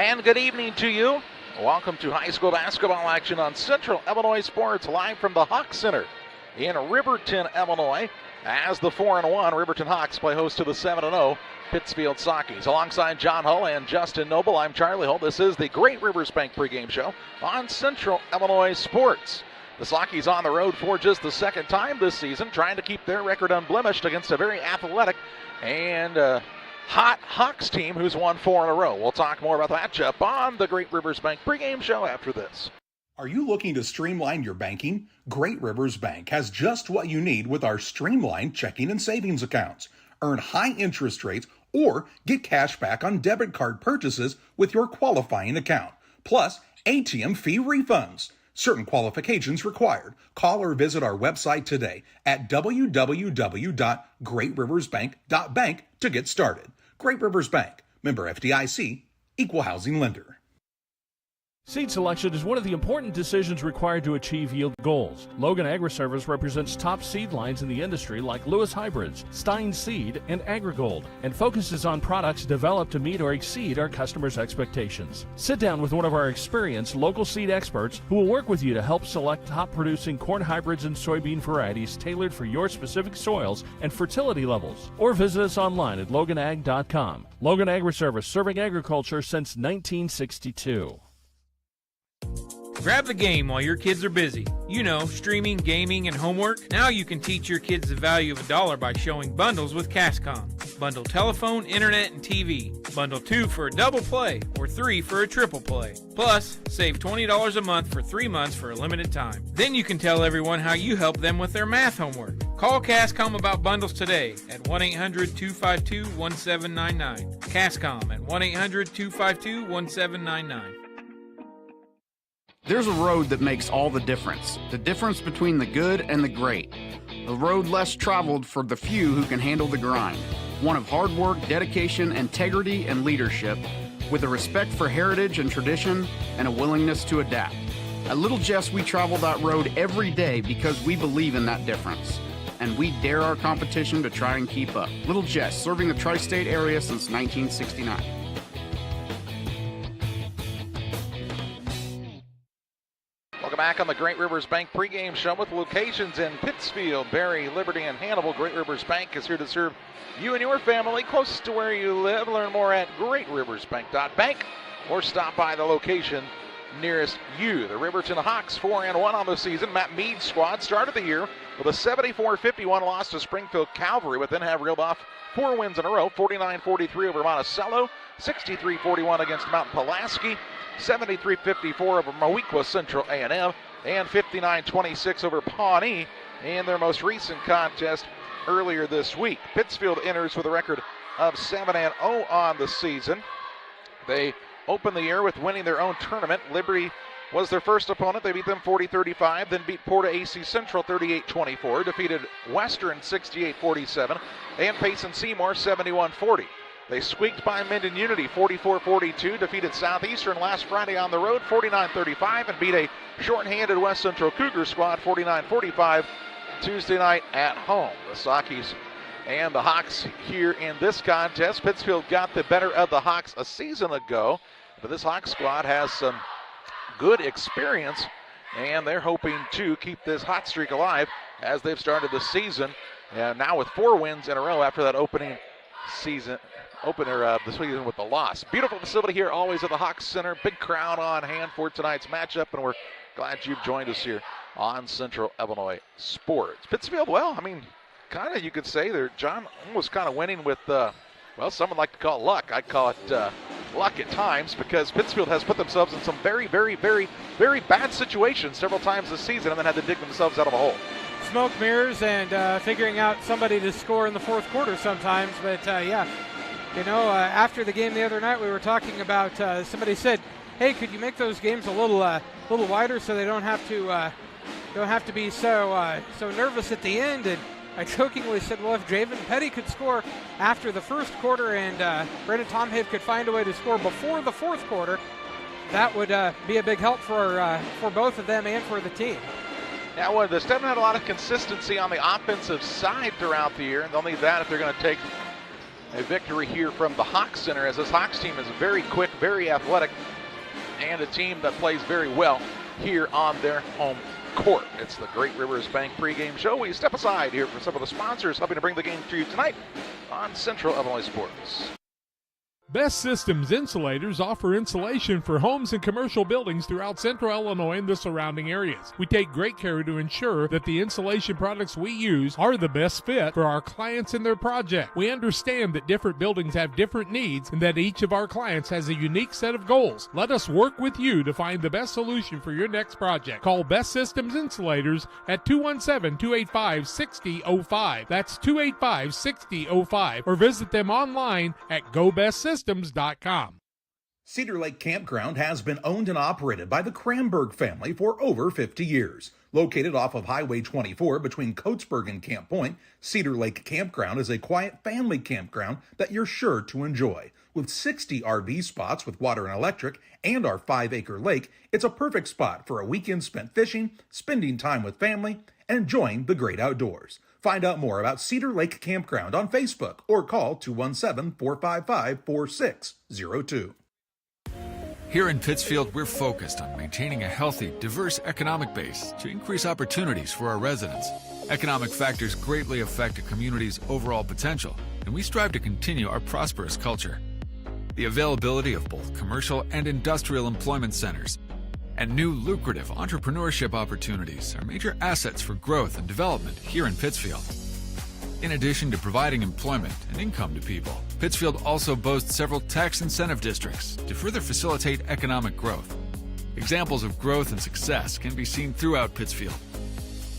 And good evening to you. Welcome to high school basketball action on Central Illinois Sports, live from the Hawk Center in Riverton, Illinois, as the 4-1 Riverton Hawks play host to the 7-0 Pittsfield Sockies. Alongside John Hull and Justin Noble, I'm Charlie Hull. This is the Great Rivers Bank pregame show on Central Illinois Sports. The Sockies on the road for just the second time this season, trying to keep their record unblemished against a very athletic and hot Hawks team who's won 4 in a row. We'll talk more about that matchup on the Great Rivers Bank pregame show after this. Are you looking to streamline your banking? Great Rivers Bank has just what you need with our streamlined checking and savings accounts. Earn high interest rates or get cash back on debit card purchases with your qualifying account. Plus, ATM fee refunds. Certain qualifications required. Call or visit our website today at www.greatriversbank.bank to get started. Great Rivers Bank, member FDIC, equal housing lender. Seed selection is one of the important decisions required to achieve yield goals. Logan Agri-Service represents top seed lines in the industry like Lewis Hybrids, Stein Seed, and AgriGold, and focuses on products developed to meet or exceed our customers' expectations. Sit down with one of our experienced local seed experts who will work with you to help select top-producing corn hybrids and soybean varieties tailored for your specific soils and fertility levels. Or visit us online at loganag.com. Logan Agri-Service, serving agriculture since 1962. Grab the game while your kids are busy. You know, streaming, gaming, and homework. Now you can teach your kids the value of $1 by showing bundles with Cascom. Bundle telephone, internet, and TV. Bundle 2 for a double play or 3 for a triple play. Plus, save $20 a month for 3 months for a limited time. Then you can tell everyone how you help them with their math homework. Call Cascom about bundles today at 1-800-252-1799. Cascom at 1-800-252-1799. There's a road that makes all the difference between the good and the great. A road less traveled for the few who can handle the grind. One of hard work, dedication, integrity, and leadership, with a respect for heritage and tradition and a willingness to adapt. At Little Jess, we travel that road every day because we believe in that difference. And we dare our competition to try and keep up. Little Jess, serving the tri-state area since 1969. Welcome back on the Great Rivers Bank pregame show with locations in Pittsfield, Barry, Liberty, and Hannibal. Great Rivers Bank is here to serve you and your family close to where you live. Learn more at greatriversbank.bank or stop by the location nearest you. The Riverton Hawks 4-1 on the season. Matt Mead's squad started the year with a 74-51 loss to Springfield Calvary, but then have reeled off 4 wins in a row. 49-43 over Monticello, 63-41 against Mount Pulaski, 73-54 over Moweaqua Central A&M, and 59-26 over Pawnee in their most recent contest earlier this week. Pittsfield enters with a record of 7-0 on the season. They opened the year with winning their own tournament. Liberty was their first opponent. They beat them 40-35, then beat Porta AC Central 38-24, defeated Western 68-47, and Payson Seymour 71-40. They squeaked by Minden Unity 44-42, defeated Southeastern last Friday on the road 49-35, and beat a short-handed West Central Cougar squad 49-45 Tuesday night at home. The Sockies and the Hawks here in this contest. Pittsfield got the better of the Hawks a season ago, but this Hawks squad has some good experience, and they're hoping to keep this hot streak alive as they've started the season. And now with 4 wins in a row after that opener this season with the loss. Beautiful facility here always at the Hawks Center. Big crowd on hand for tonight's matchup, and we're glad you've joined us here on Central Illinois Sports. Pittsfield, well, I mean, kind of you could say John was kind of winning with, some would like to call it luck. I'd call it luck at times, because Pittsfield has put themselves in some very, very, very, very bad situations several times this season and then had to dig themselves out of a hole. Smoke mirrors and figuring out somebody to score in the fourth quarter sometimes, but after the game the other night, we were talking about, somebody said, hey, could you make those games a little wider so they don't have to be so nervous at the end? And I jokingly said, well, if Javen Petty could score after the first quarter and Brandon Tomhave could find a way to score before the fourth quarter, that would be a big help for both of them and for the team. Now, the Stedman had a lot of consistency on the offensive side throughout the year, and they'll need that if they're going to take a victory here from the Hawks Center, as this Hawks team is very quick, very athletic, and a team that plays very well here on their home court. It's the Great Rivers Bank pregame show. We step aside here for some of the sponsors helping to bring the game to you tonight on Central Illinois Sports. Best Systems Insulators offer insulation for homes and commercial buildings throughout Central Illinois and the surrounding areas. We take great care to ensure that the insulation products we use are the best fit for our clients and their project. We understand that different buildings have different needs and that each of our clients has a unique set of goals. Let us work with you to find the best solution for your next project. Call Best Systems Insulators at 217-285-6005. That's 285-6005, or visit them online at GoBestSystems.com. Cedar Lake Campground has been owned and operated by the Cranberg family for over 50 years. Located off of Highway 24 between Coatesburg and Camp Point, Cedar Lake Campground is a quiet family campground that you're sure to enjoy. With 60 RV spots with water and electric and our 5-acre lake, it's a perfect spot for a weekend spent fishing, spending time with family, and enjoying the great outdoors. Find out more about Cedar Lake Campground on Facebook or call 217-455-4602. Here in Pittsfield, we're focused on maintaining a healthy, diverse economic base to increase opportunities for our residents. Economic factors greatly affect a community's overall potential, and we strive to continue our prosperous culture. The availability of both commercial and industrial employment centers and new lucrative entrepreneurship opportunities are major assets for growth and development here in Pittsfield. In addition to providing employment and income to people, Pittsfield also boasts several tax incentive districts to further facilitate economic growth. Examples of growth and success can be seen throughout Pittsfield.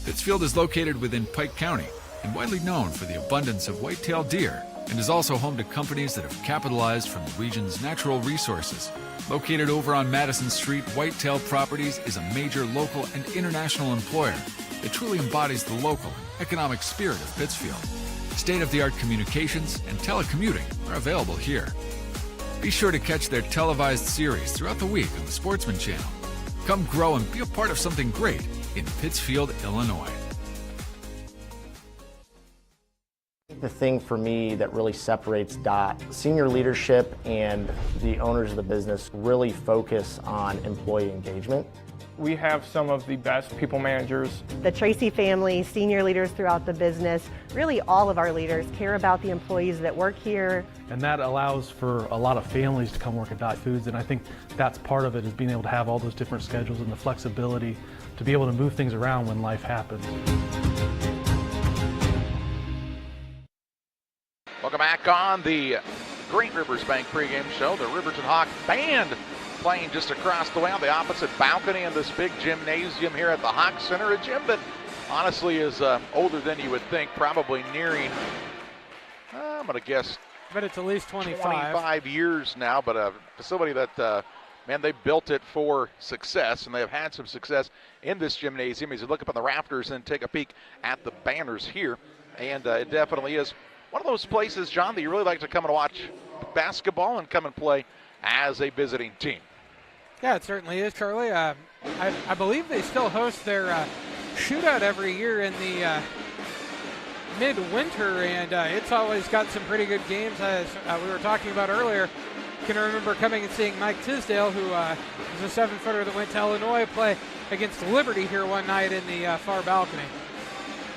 Pittsfield is located within Pike County and widely known for the abundance of white-tailed deer, and is also home to companies that have capitalized from the region's natural resources. Located over on Madison Street, Whitetail Properties is a major local and international employer that truly embodies the local and economic spirit of Pittsfield. State-of-the-art communications and telecommuting are available here. Be sure to catch their televised series throughout the week on the Sportsman Channel. Come grow and be a part of something great in Pittsfield, Illinois. The thing for me that really separates DOT, senior leadership and the owners of the business really focus on employee engagement. We have some of the best people managers. The Tracy family, senior leaders throughout the business, really all of our leaders care about the employees that work here. And that allows for a lot of families to come work at Dot Foods, and I think that's part of it, is being able to have all those different schedules and the flexibility to be able to move things around when life happens. Welcome back on the Great Rivers Bank pregame show. The Riverton Hawk Band playing just across the way on the opposite balcony in this big gymnasium here at the Hawk Center. A gym that honestly is older than you would think, probably nearing, I'm going to guess, but it's at least 25 years now, but a facility that, man, they built it for success, and they have had some success in this gymnasium. As you look up on the rafters and take a peek at the banners here, and it definitely is one of those places, John, that you really like to come and watch basketball and come and play as a visiting team. Yeah, it certainly is, Charlie. I believe they still host their shootout every year in the midwinter, and it's always got some pretty good games. As we were talking about earlier, I can remember coming and seeing Mike Tisdale, who is a 7-footer that went to Illinois, play against Liberty here one night in the far balcony.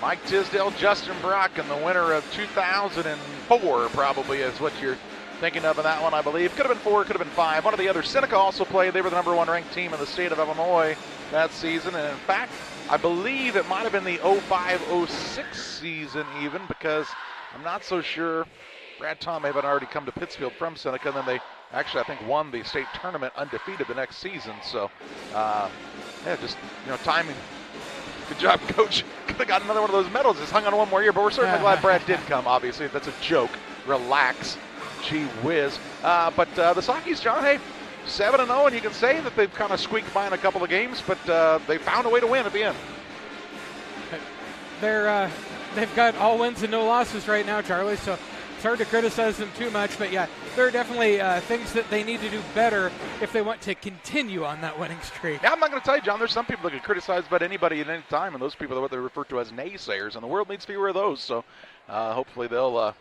Mike Tisdale, Justin Brock in the winter of 2004 probably is what you're thinking of in that one, I believe. Could have been 4, could have been 5. One of the other, Seneca also played. They were the number 1 ranked team in the state of Illinois that season. And in fact, I believe it might have been the 05-06 season even, because I'm not so sure. Brad Tom may have already come to Pittsfield from Seneca, and then they actually, I think, won the state tournament undefeated the next season. So, yeah, just, timing. Good job, Coach. Could have got another one of those medals. Just hung on one more year, but we're certainly glad Brad did come, obviously. That's a joke. Relax. Gee whiz. But the Sockies, John, hey, 7-0, and you can say that they've kind of squeaked by in a couple of games, but they found a way to win at the end. They've got all wins and no losses right now, Charlie, so it's hard to criticize them too much, but yeah, there are definitely things that they need to do better if they want to continue on that winning streak. Yeah, I'm not going to tell you, John, there's some people that can criticize about anybody at any time, and those people are what they refer to as naysayers, and the world needs fewer of those, so hopefully they'll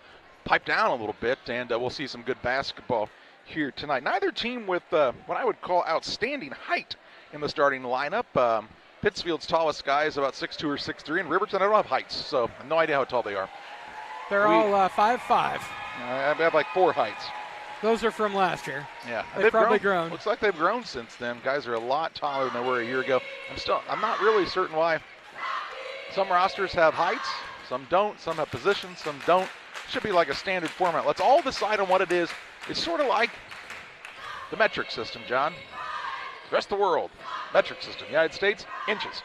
pipe down a little bit, and we'll see some good basketball here tonight. Neither team with what I would call outstanding height in the starting lineup. Pittsfield's tallest guy is about 6'2 or 6'3, and Riverton, I don't have heights, so I have no idea how tall they are. They're all 5'5". I have like 4 heights. Those are from last year. Yeah, they've probably grown. Looks like they've grown since then. Guys are a lot taller than they were a year ago. I'm not really certain why. Some rosters have heights, some don't. Some have positions, some don't. Should be like a standard format. Let's all decide on what it is. It's sort of like the metric system, John. The rest of the world, metric system. United States, inches.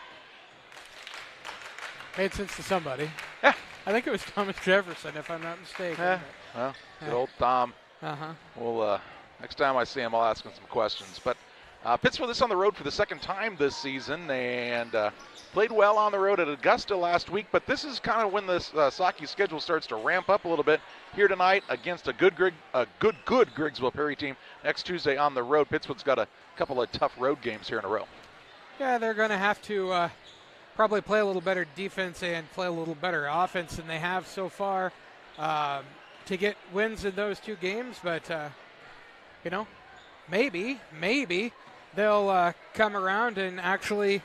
Made sense to somebody. Yeah. I think it was Thomas Jefferson, if I'm not mistaken. Well, good old Tom. Uh-huh. Well, next time I see him, I'll ask him some questions. But Pittsfield is on the road for the second time this season, and played well on the road at Augusta last week. But this is kind of when the Saki schedule starts to ramp up a little bit. Here tonight against a good Griggsville Perry team. Next Tuesday on the road. Pittsfield's got a couple of tough road games here in a row. Yeah, they're going to have to probably play a little better defense and play a little better offense than they have so far to get wins in those 2 games. But, maybe they'll come around and actually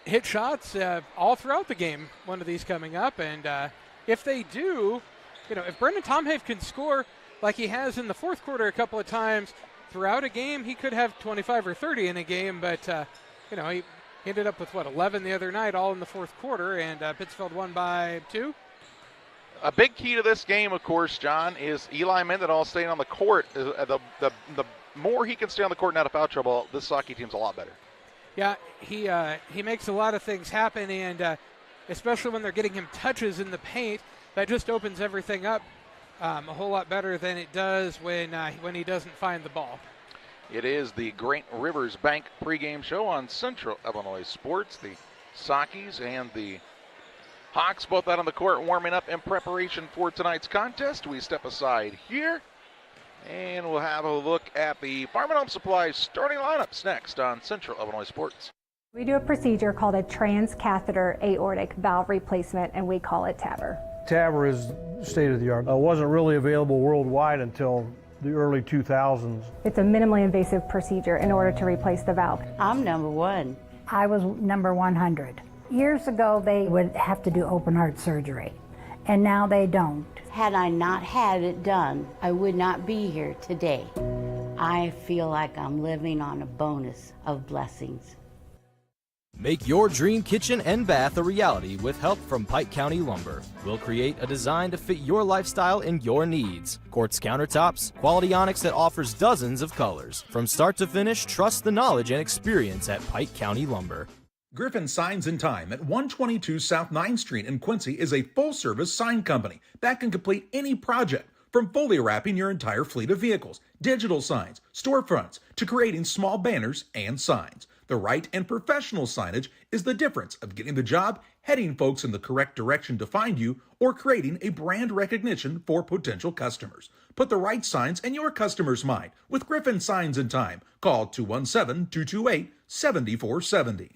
hit shots all throughout the game, one of these coming up. And if they do, if Brendan Tomhave can score like he has in the fourth quarter a couple of times throughout a game, he could have 25 or 30 in a game. But, he ended up with, 11 the other night, all in the fourth quarter, and Pittsfield won by 2. A big key to this game, of course, John, is Eli Mendenhall staying on the court. The more he can stay on the court and out of foul trouble, this Saki team's a lot better. Yeah, he makes a lot of things happen, and especially when they're getting him touches in the paint, that just opens everything up a whole lot better than it does when he doesn't find the ball. It is the Great Rivers Bank pregame show on Central Illinois Sports. The Sakis and the Hawks both out on the court warming up in preparation for tonight's contest. We step aside here, and we'll have a look at the Farm and Home Supply starting lineups next on Central Illinois Sports. We do a procedure called a transcatheter aortic valve replacement, and we call it TAVR. TAVR is state of the art. It wasn't really available worldwide until the early 2000s. It's a minimally invasive procedure in order to replace the valve. I'm number 1. I was number 100. Years ago, they would have to do open heart surgery, and now they don't. Had I not had it done, I would not be here today. I feel like I'm living on a bonus of blessings. Make your dream kitchen and bath a reality with help from Pike County Lumber. We'll create a design to fit your lifestyle and your needs. Quartz countertops, quality onyx that offers dozens of colors. From start to finish, trust the knowledge and experience at Pike County Lumber. Griffin Signs and Time at 122 South 9th Street in Quincy is a full-service sign company that can complete any project, from fully wrapping your entire fleet of vehicles, digital signs, storefronts, to creating small banners and signs. The right and professional signage is the difference of getting the job, heading folks in the correct direction to find you, or creating a brand recognition for potential customers. Put the right signs in your customer's mind with Griffin Signs and Time. Call 217-228-7470.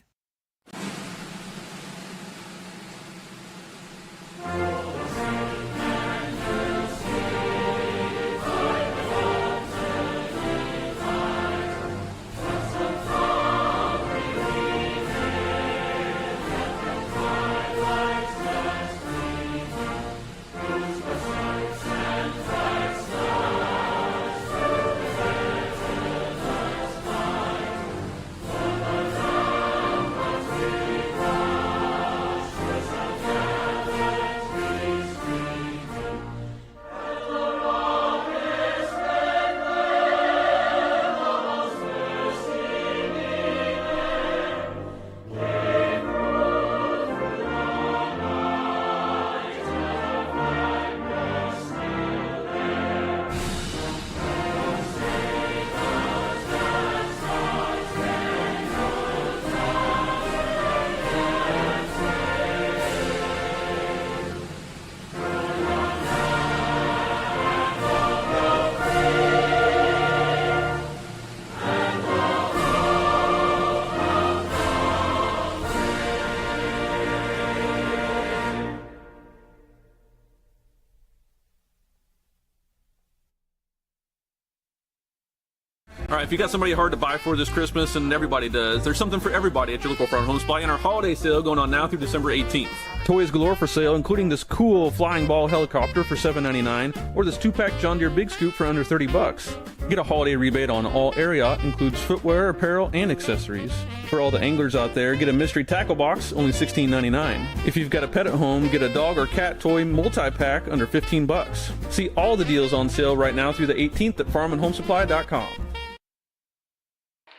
All right, if you got somebody hard to buy for this Christmas, and everybody does, there's something for everybody at your local Farm Home Supply in our holiday sale going on now through December 18th. Toys galore for sale, including this cool flying ball helicopter for $7.99, or this 2-pack John Deere Big Scoop for under $30. Get a holiday rebate on all Ariat, includes footwear, apparel, and accessories. For all the anglers out there, get a mystery tackle box, only $16.99. If you've got a pet at home, get a dog or cat toy multi-pack under $15. See all the deals on sale right now through the 18th at farmandhomesupply.com.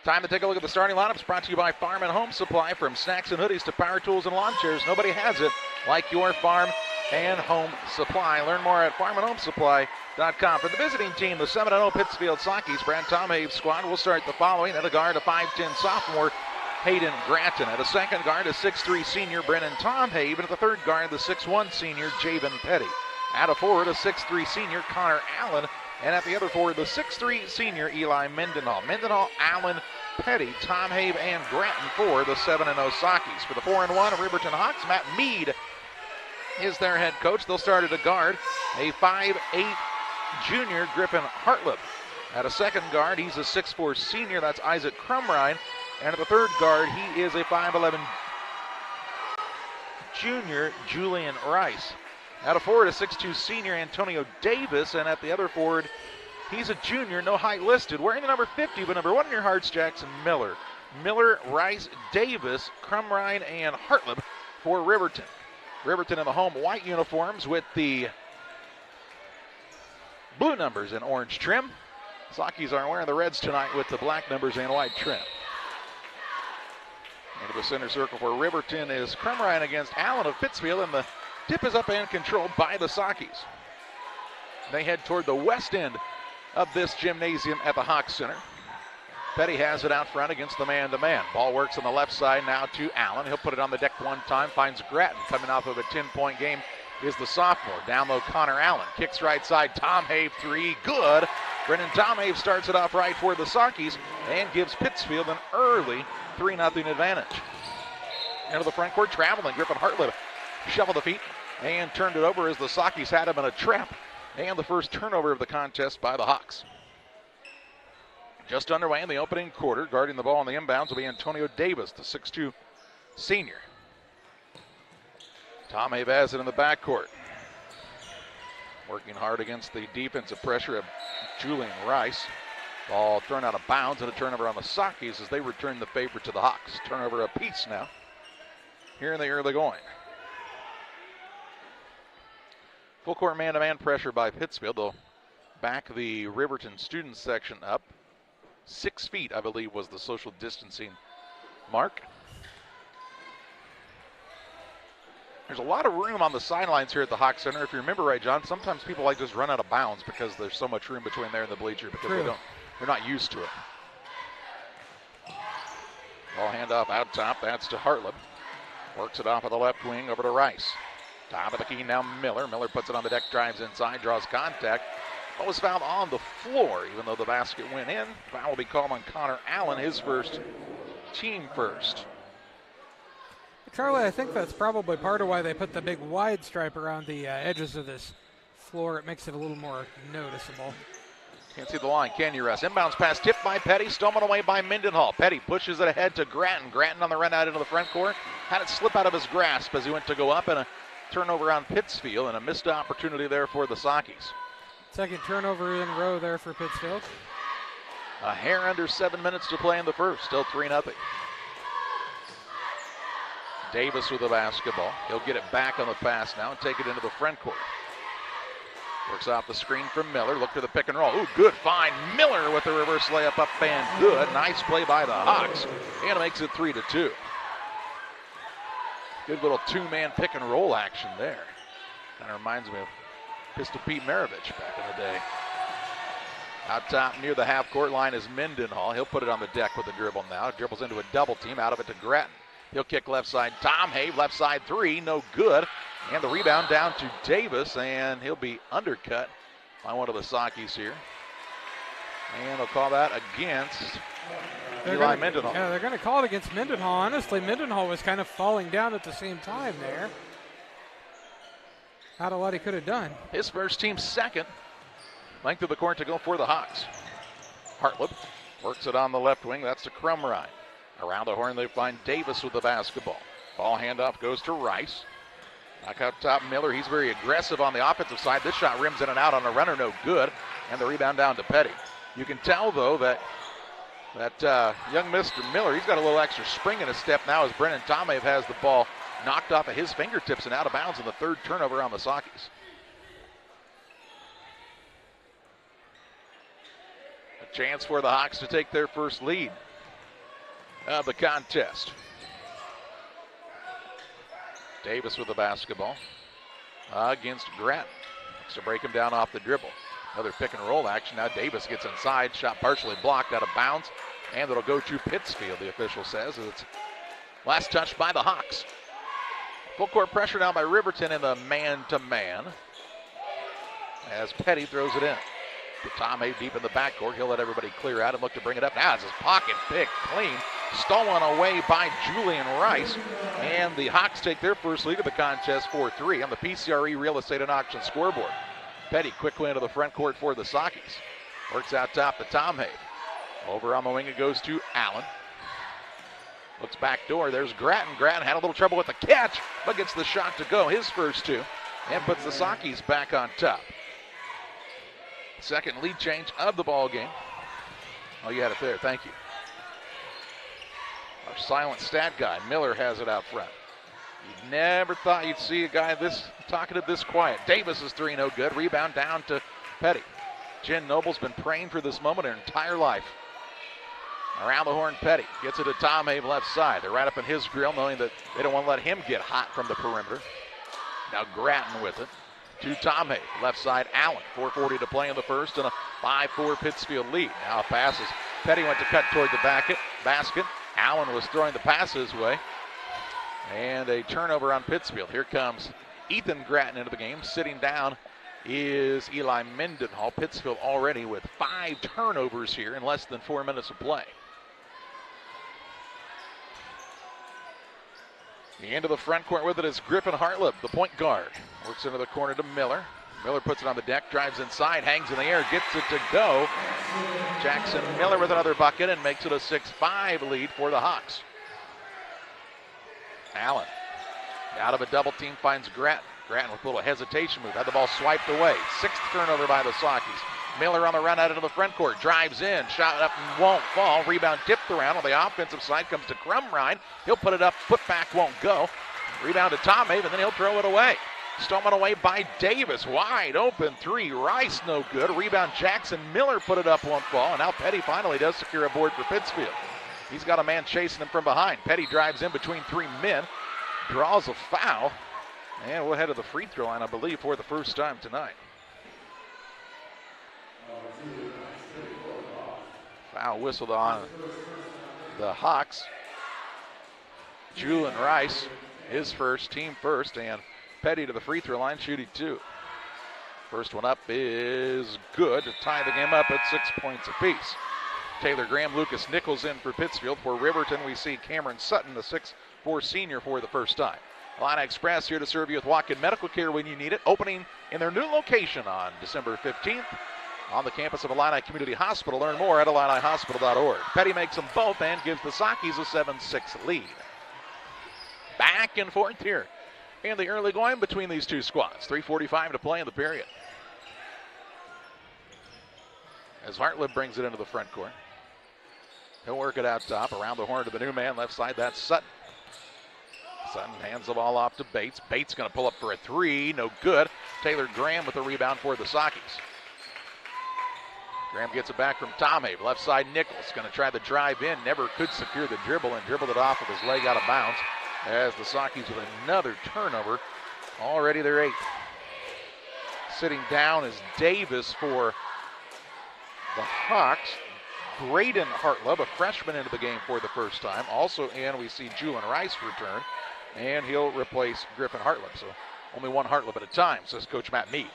Time to take a look at the starting lineups, brought to you by Farm and Home Supply. From snacks and hoodies to power tools and lawn chairs, nobody has it like your Farm and Home Supply. Learn more at farmandhomesupply.com. For the visiting team, the 7-0 Pittsfield Sockies, Brad Tomhave's squad will start the following. At a guard, a 5'10 sophomore, Hayden Gratton. At a second guard, a 6'3 senior, Brennan Tomhave. And at the third guard, the 6'1 senior, Javen Petty. At a forward, a 6'3 senior, Connor Allen. And at the other forward, the 6'3 senior, Eli Mendenhall. Mendenhall, Allen, Petty, Tomhave, and Gratton for the 7-0 Sockies. For the 4-1 Riverton Hawks, Matt Mead is their head coach. They'll start at a guard, a 5'8 junior, Griffin Hartlip. At a second guard, he's a 6'4 senior, that's Isaac Crumrine. And at the third guard, he is a 5'11 junior, Julian Rice. At a forward, a 6'2 senior, Antonio Davis. And at the other forward, he's a junior, no height listed. Wearing the number 50, but number 1 in your hearts, Jackson Miller. Miller, Rice, Davis, Crumrine, and Hartlip for Riverton. Riverton in the home white uniforms with the blue numbers in orange trim. Sockies are wearing the reds tonight with the black numbers and white trim. Into the center circle for Riverton is Crumrine against Allen of Pittsfield, and the tip is up and controlled by the Sockies. They head toward the west end of this gymnasium at the Hawks Center. Petty has it out front against the man-to-man. Ball works on the left side now to Allen. He'll put it on the deck one time, finds Gratton. Coming off of a 10-point game is the sophomore. Down low, Connor Allen. Kicks right side, Tomhave, 3, good. Brennan Tomhave starts it off right for the Sockies and gives Pittsfield an early 3-0 advantage. Into the front court, traveling, Griffin Hartlip shoveled the feet and turned it over as the Sockies had him in a trap. And the first turnover of the contest by the Hawks. Just underway in the opening quarter. Guarding the ball on the inbounds will be Antonio Davis, the 6'2 senior. Tomhave has it in the backcourt. Working hard against the defensive pressure of Julian Rice. Ball thrown out of bounds and a turnover on the Sockies as they return the favor to the Hawks. Turnover apiece now here in the early going. Full court man-to-man pressure by Pittsfield. They'll back the Riverton student section up. 6 feet, I believe, was the social distancing mark. There's a lot of room on the sidelines here at the Hawks Center. If you remember right, John, sometimes people like just run out of bounds because there's so much room between there and the bleacher because they're not used to it. Ball handoff out top. That's to Hartlip. Works it off of the left wing over to Rice. Top of the key now, Miller. Miller puts it on the deck, drives inside, draws contact. Ball was fouled on the floor, even though the basket went in. Foul will be called on Connor Allen, his first, team first. Charlie, I think that's probably part of why they put the big wide stripe around the edges of this floor. It makes it a little more noticeable. Can't see the line, can you, Russ? Inbounds pass tipped by Petty, stolen away by Mendenhall. Petty pushes it ahead to Gratton. Gratton on the run out into the front court. Had it slip out of his grasp as he went to go up, and a turnover on Pittsfield, and a missed opportunity there for the Sockies. Second turnover in a row there for Pittsfield. A hair under 7 minutes to play in the first, still 3-0. Davis with the basketball. He'll get it back on the pass now and take it into the front court. Works off the screen from Miller. Look for the pick and roll. Ooh, good find. Miller with the reverse layup up and good. Nice play by the Hawks. And it makes it 3-2. Good little two-man pick and roll action there. Kind of reminds me of Pistol Pete Maravich back in the day. Out top near the half-court line is Mendenhall. He'll put it on the deck with the dribble now. Dribbles into a double team. Out of it to Gratton. He'll kick left side. Tomhave, left side 3. No good. And the rebound down to Davis, and he'll be undercut by one of the Sockies here. And they'll call that against Eli Mendenhall. Yeah, they're going to call it against Mendenhall. Honestly, Mendenhall was kind of falling down at the same time there. Not a lot he could have done. His first team second. Length of the court to go for the Hawks. Hartlip Works it on the left wing. That's to Crumrine. Around the horn, they find Davis with the basketball. Ball handoff goes to Rice. Back up top, Miller. He's very aggressive on the offensive side. This shot rims in and out on a runner, no good. And the rebound down to Petty. You can tell, though, that young Mr. Miller, he's got a little extra spring in his step now as Brennan Tomave has the ball knocked off of his fingertips and out of bounds in the third turnover on the Sockies. A chance for the Hawks to take their first lead of the contest. Davis with the basketball against Grattan. Looks to break him down off the dribble. Another pick and roll action. Now Davis gets inside. Shot partially blocked out of bounds. And it'll go to Pittsfield, the official says. It's last touch by the Hawks. Full court pressure now by Riverton in the man-to-man. As Petty throws it in. To Tomei deep in the backcourt. He'll let everybody clear out and look to bring it up. Now it's his pocket pick clean. Stolen away by Julian Rice. And the Hawks take their first lead of the contest 4-3 on the PCRE Real Estate and Auction scoreboard. Petty quickly into the front court for the Sockies. Works out top to Tomei. Over on the wing it goes to Allen. Looks back door. There's Grattan. Grattan had a little trouble with the catch, but gets the shot to go. His first two. And puts the Sockies back on top. Second lead change of the ball game. Oh, you had it there. Thank you. Our silent stat guy, Miller, has it out front. You never thought you'd see a guy this talkative, this quiet. Davis's three, no good. Rebound down to Petty. Jen Noble's been praying for this moment her entire life. Around the horn, Petty gets it to Tom Habe left side. They're right up in his grill, knowing that they don't want to let him get hot from the perimeter. Now Grattan with it. To Tom Habe, left side, Allen. 4:40 to play in the first, and a 5-4 Pittsfield lead. Now passes. Petty went to cut toward the basket. Allen was throwing the pass his way. And a turnover on Pittsfield. Here comes Ethan Grattan into the game. Sitting down is Eli Mendenhall. Pittsfield already with 5 turnovers here in less than 4 minutes of play. The end of the front court with it is Griffin Hartlip, the point guard. Works into the corner to Miller. Miller puts it on the deck, drives inside, hangs in the air, gets it to go. Jackson Miller with another bucket and makes it a 6-5 lead for the Hawks. Allen out of a double team finds Grattan. Grattan with a little hesitation move, had the ball swiped away. 6th turnover by the Sockies. Miller on the run out into the front court, drives in, shot up and won't fall. Rebound tipped around on the offensive side, comes to Crumrine. He'll put it up, put back won't go. Rebound to Tom Habe, and then he'll throw it away. Stolen away by Davis, wide open three. Rice no good. Rebound Jackson Miller put it up, won't fall, and now Petty finally does secure a board for Pittsfield. He's got a man chasing him from behind. Petty drives in between 3 men, draws a foul, and we'll head to the free throw line, I believe, for the first time tonight. Foul whistled on the Hawks. Julian Rice, his first, team first, and Petty to the free throw line, shooting 2. First one up is good to tie the game up at 6 points apiece. Taylor Graham, Lucas Nichols in for Pittsfield. For Riverton, we see Cameron Sutton, the 6'4" senior, for the first time. Illini Express here to serve you with walk-in medical care when you need it. Opening in their new location on December 15th on the campus of Illini Community Hospital. Learn more at IlliniHospital.org. Petty makes them both and gives the Sockies a 7-6 lead. Back and forth here in the early going between these two squads. 3:45 to play in the period. As Hartlib brings it into the front court. He'll work it out top, around the horn to the new man, left side, that's Sutton. Sutton hands the ball off to Bates. Bates going to pull up for a 3, no good. Taylor Graham with the rebound for the Sockies. Graham gets it back from Tom Habe. Left side, Nichols going to try the drive in. Never could secure the dribble and dribbled it off with his leg out of bounds. As the Sockies with another turnover. Already their 8th. Sitting down is Davis for the Hawks. Braden Hartlib, a freshman, into the game for the first time. Also in, we see Julian Rice return. And he'll replace Griffin Hartlib. So only one Hartlib at a time, says Coach Matt Mead.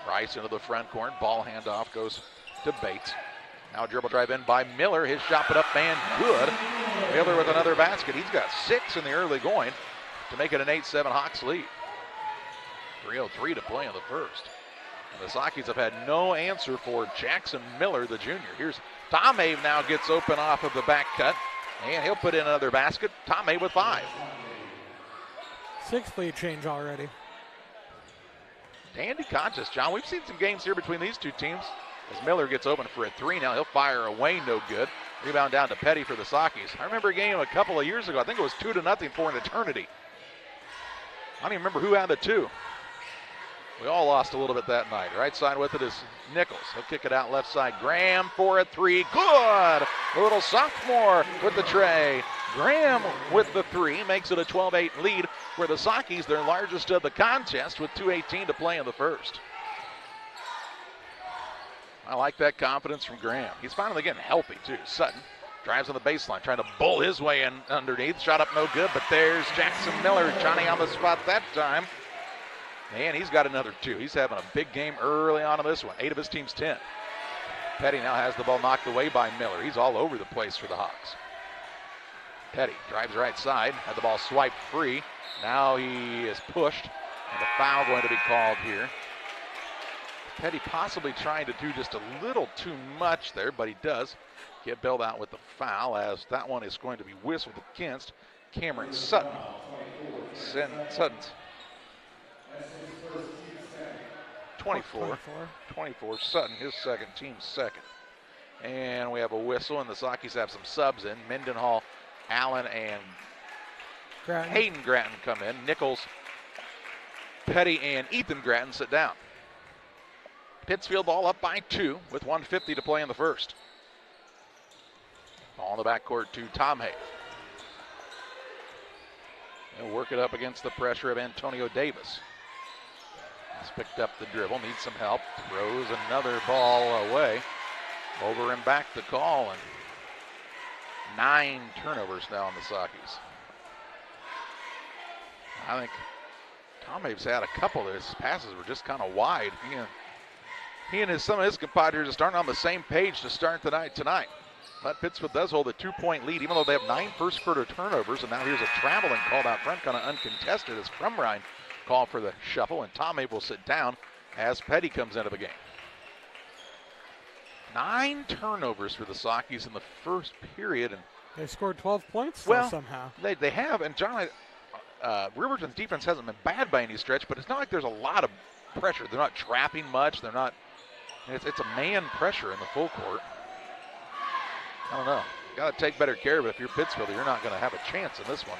Rice into the front court. Ball handoff goes to Bates. Now dribble drive in by Miller. His shot put up and good. Miller with another basket. He's got 6 in the early going to make it an 8-7 Hawks lead. 3:03 to play in the first. The Sockies have had no answer for Jackson Miller, the junior. Here's Tomei now gets open off of the back cut, and he'll put in another basket. Tomei with 5. 6th lead change already. Dandy contest, John. We've seen some games here between these two teams. As Miller gets open for a 3 now, he'll fire away, no good. Rebound down to Petty for the Sockies. I remember a game a couple of years ago. I think it was 2-0 for an eternity. I don't even remember who had the 2. We all lost a little bit that night. Right side with it is Nichols. He'll kick it out left side. Graham for a 3. Good! A little sophomore with the tray. Graham with the 3 makes it a 12-8 lead for the Sockies, their largest of the contest, with 2:18 to play in the first. I like that confidence from Graham. He's finally getting healthy, too. Sutton drives on the baseline, trying to bull his way in underneath. Shot up no good, but there's Jackson Miller. Johnny on the spot that time. And he's got another 2. He's having a big game early on in this one. 8 of his team's 10. Petty now has the ball knocked away by Miller. He's all over the place for the Hawks. Petty drives right side, had the ball swiped free. Now he is pushed, and a foul going to be called here. Petty possibly trying to do just a little too much there, but he does get bailed out with the foul, as that one is going to be whistled against Cameron Sutton. Sutton's 24. Sutton, his second, team's second. And we have a whistle, and the Sockies have some subs in. Mendenhall, Allen, and Hayden Gratton come in. Nichols, Petty, and Ethan Gratton sit down. Pittsfield all up by 2 with 1:50 to play in the first. Ball in the backcourt to Tom Hay. He'll work it up against the pressure of Antonio Davis. He's picked up the dribble, needs some help, throws another ball away. Over and back the call, and 9 turnovers now on the Sockies. I think Tom Hayes had a couple of his passes were just kind of wide. He and some of his compadres are starting on the same page to start tonight. But Pittsfield does hold a 2-point lead, even though they have 9 first quarter turnovers. And now here's a traveling called out front, kind of uncontested, as Crumrine called for the shuffle. And Tom Abe will sit down as Petty comes into the game. 9 turnovers for the Sockies in the first period. And they scored 12 points somehow. They have. And John, Riverton's defense hasn't been bad by any stretch, but it's not like there's a lot of pressure. They're not trapping much. They're not. It's a man pressure in the full court. I don't know. Got to take better care of it. If you're Pittsfield, you're not going to have a chance in this one.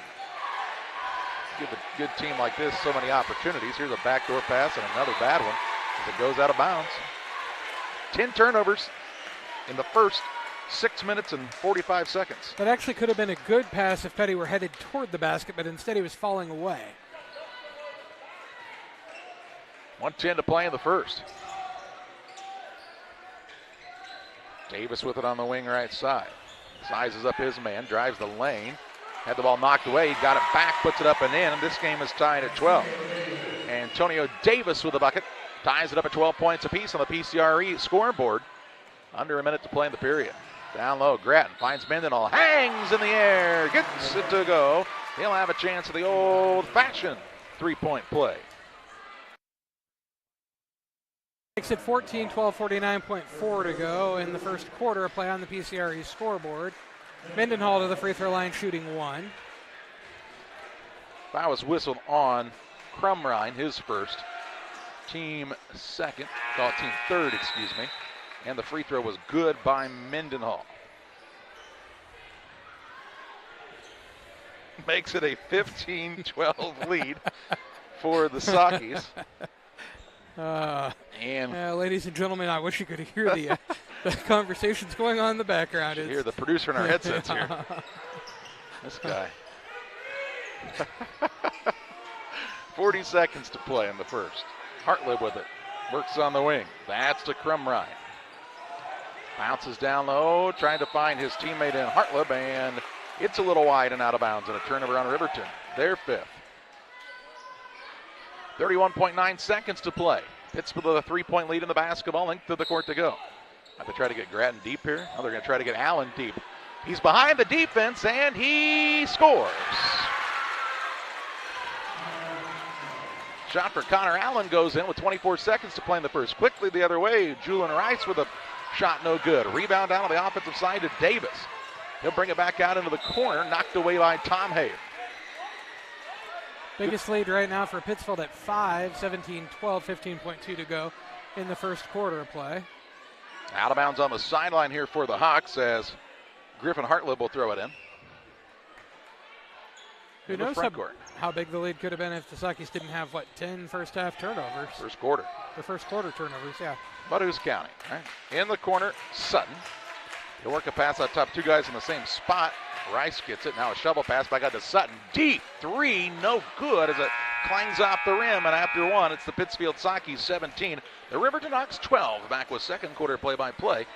Give a good team like this so many opportunities. Here's a backdoor pass and another bad one as it goes out of bounds. 10 turnovers in the first 6 minutes and 45 seconds. That actually could have been a good pass if Petty were headed toward the basket, but instead he was falling away. 1:10 to play in the first. Davis with it on the wing right side. Sizes up his man, drives the lane. Had the ball knocked away, got it back, puts it up and in, and this game is tied at 12. Antonio Davis with the bucket, ties it up at 12 points apiece on the PCRE scoreboard. Under a minute to play in the period. Down low, Gratton finds Mendenhall, hangs in the air, gets it to go. He'll have a chance at the old-fashioned three-point play. Makes it 14-12, 49.4 to go in the first quarter. A play on the PCRE scoreboard. Mendenhall to the free throw line, shooting 1. Foul was whistled on Crumrine, his first. Team second, team third, excuse me. And the free throw was good by Mendenhall. Makes it a 15-12 lead for the Sockies. Ladies and gentlemen, I wish you could hear the conversations going on in the background. You hear the producer in our headsets here. This guy. 40 seconds to play in the first. Hartlib with it. Works on the wing. That's to Crumrine. Bounces down low, trying to find his teammate in Hartlib, and it's a little wide and out of bounds, and a turnover on Riverton. Their fifth. 31.9 seconds to play. Pittsfield with a 3-point lead in the basketball, length of the court to go. Have to try to get Gratton deep here. Now they're going to try to get Allen deep. He's behind the defense, and he scores. Shot for Connor Allen goes in with 24 seconds to play in the first. Quickly the other way, Julian Rice with a shot no good. Rebound down on the offensive side to Davis. He'll bring it back out into the corner, knocked away by Tom Hay. Biggest lead right now for Pittsfield at 5, 17-12, 15.2 to go in the first quarter of play. Out of bounds on the sideline here for the Hawks as Griffin Hartlib will throw it in. Who knows how big the lead could have been if the Sakis didn't have, 10 first-half turnovers? First quarter. The first quarter turnovers, yeah. But who's counting? Right? In the corner, Sutton. He'll work a pass out top, two guys in the same spot. Rice gets it. Now a shovel pass back out to Sutton. Deep three, no good as it clangs off the rim. And after one, it's the Pittsfield Sakis 17. The Riverton Hawks 12. Back with second quarter play-by-play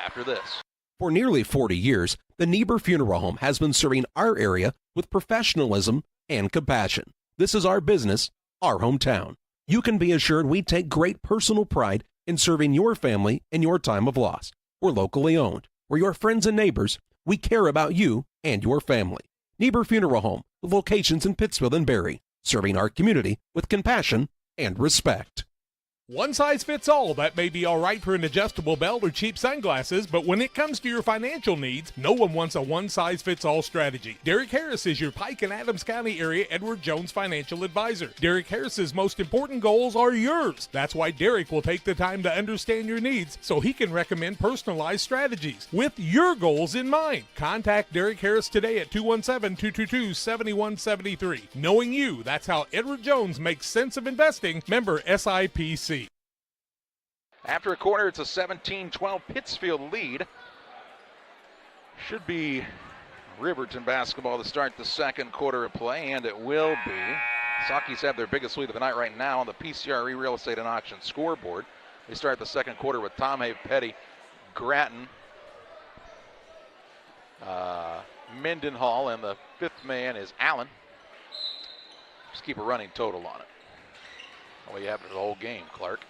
after this. For nearly 40 years, the Niebuhr Funeral Home has been serving our area with professionalism and compassion. This is our business, our hometown. You can be assured we take great personal pride in serving your family in your time of loss. We're locally owned. We're your friends and neighbors. We care about you and your family. Niebuhr Funeral Home, with locations in Pittsfield and Barry, serving our community with compassion and respect. One size fits all. That may be all right for an adjustable belt or cheap sunglasses, but when it comes to your financial needs, no one wants a one-size-fits-all strategy. Derek Harris is your Pike and Adams County area Edward Jones financial advisor. Derek Harris's most important goals are yours. That's why Derek will take the time to understand your needs so he can recommend personalized strategies with your goals in mind. Contact Derek Harris today at 217-222-7173. Knowing you, that's how Edward Jones makes sense of investing. Member SIPC. After a quarter, it's a 17-12 Pittsfield lead. Should be Riverton basketball to start the second quarter of play, and it will be. Sakis have their biggest lead of the night right now on the PCRE Real Estate and Auction scoreboard. They start the second quarter with Tom Hay, Petty, Gratton, Mendenhall, and the fifth man is Allen. Just keep a running total on it. Well, you have it the whole game, Clark.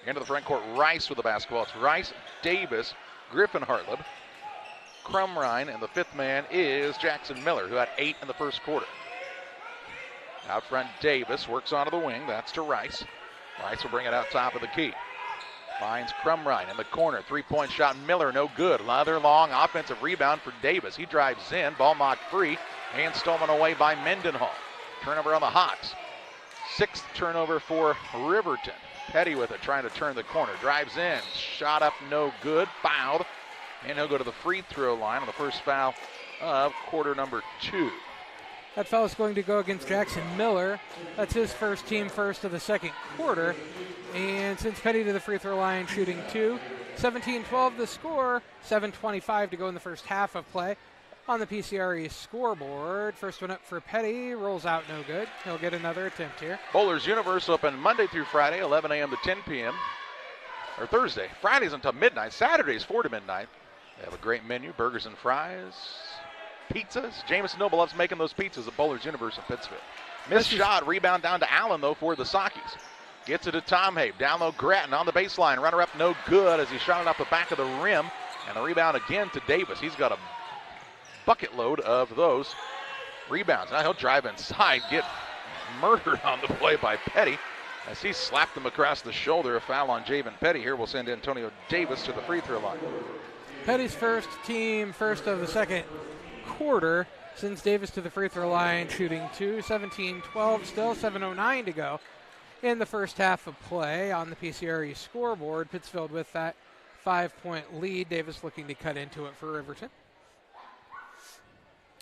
Into the front court, Rice with the basketball. It's Rice, Davis, Griffin Hartlib, Crumrine, and the fifth man is Jackson Miller, who had 8 in the first quarter. Out front, Davis works onto the wing. That's to Rice. Rice will bring it out top of the key. Finds Crumrine in the corner. Three-point shot, Miller, no good. Another long offensive rebound for Davis. He drives in, ball knocked free, and stolen away by Mendenhall. Turnover on the Hawks. 6th turnover for Riverton. Petty with it, trying to turn the corner. Drives in, shot up, no good, fouled. And he'll go to the free throw line on the first foul of quarter number 2. That foul is going to go against Jackson Miller. That's his first, team first of the second quarter. And since Petty to the free throw line, shooting 2. 17-12 the score, 7:25 to go in the first half of play. On the PCRE scoreboard, first one up for Petty, rolls out no good. He'll get another attempt here. Bowlers Universe open Monday through Friday, 11 a.m. to 10 p.m. Or Thursday. Fridays until midnight. Saturdays 4 to midnight. They have a great menu, burgers and fries, pizzas. Jameson Noble loves making those pizzas at Bowlers Universe in Pittsfield. Missed shot, rebound down to Allen, though, for the Sakis. Gets it to Tom Hay. Down low, Gratton on the baseline. Runner up, no good as he shot it off the back of the rim. And the rebound again to Davis. He's got a bucket load of those rebounds. Now he'll drive inside, get murdered on the play by Petty as he slapped him across the shoulder. A foul on Javen Petty here will send Antonio Davis to the free throw line. Petty's first, team first of the second quarter sends Davis to the free throw line, shooting 2. 17-12, still 7:09 to go in the first half of play on the PCRE scoreboard. Pittsfield with that 5-point lead. Davis looking to cut into it for Riverton.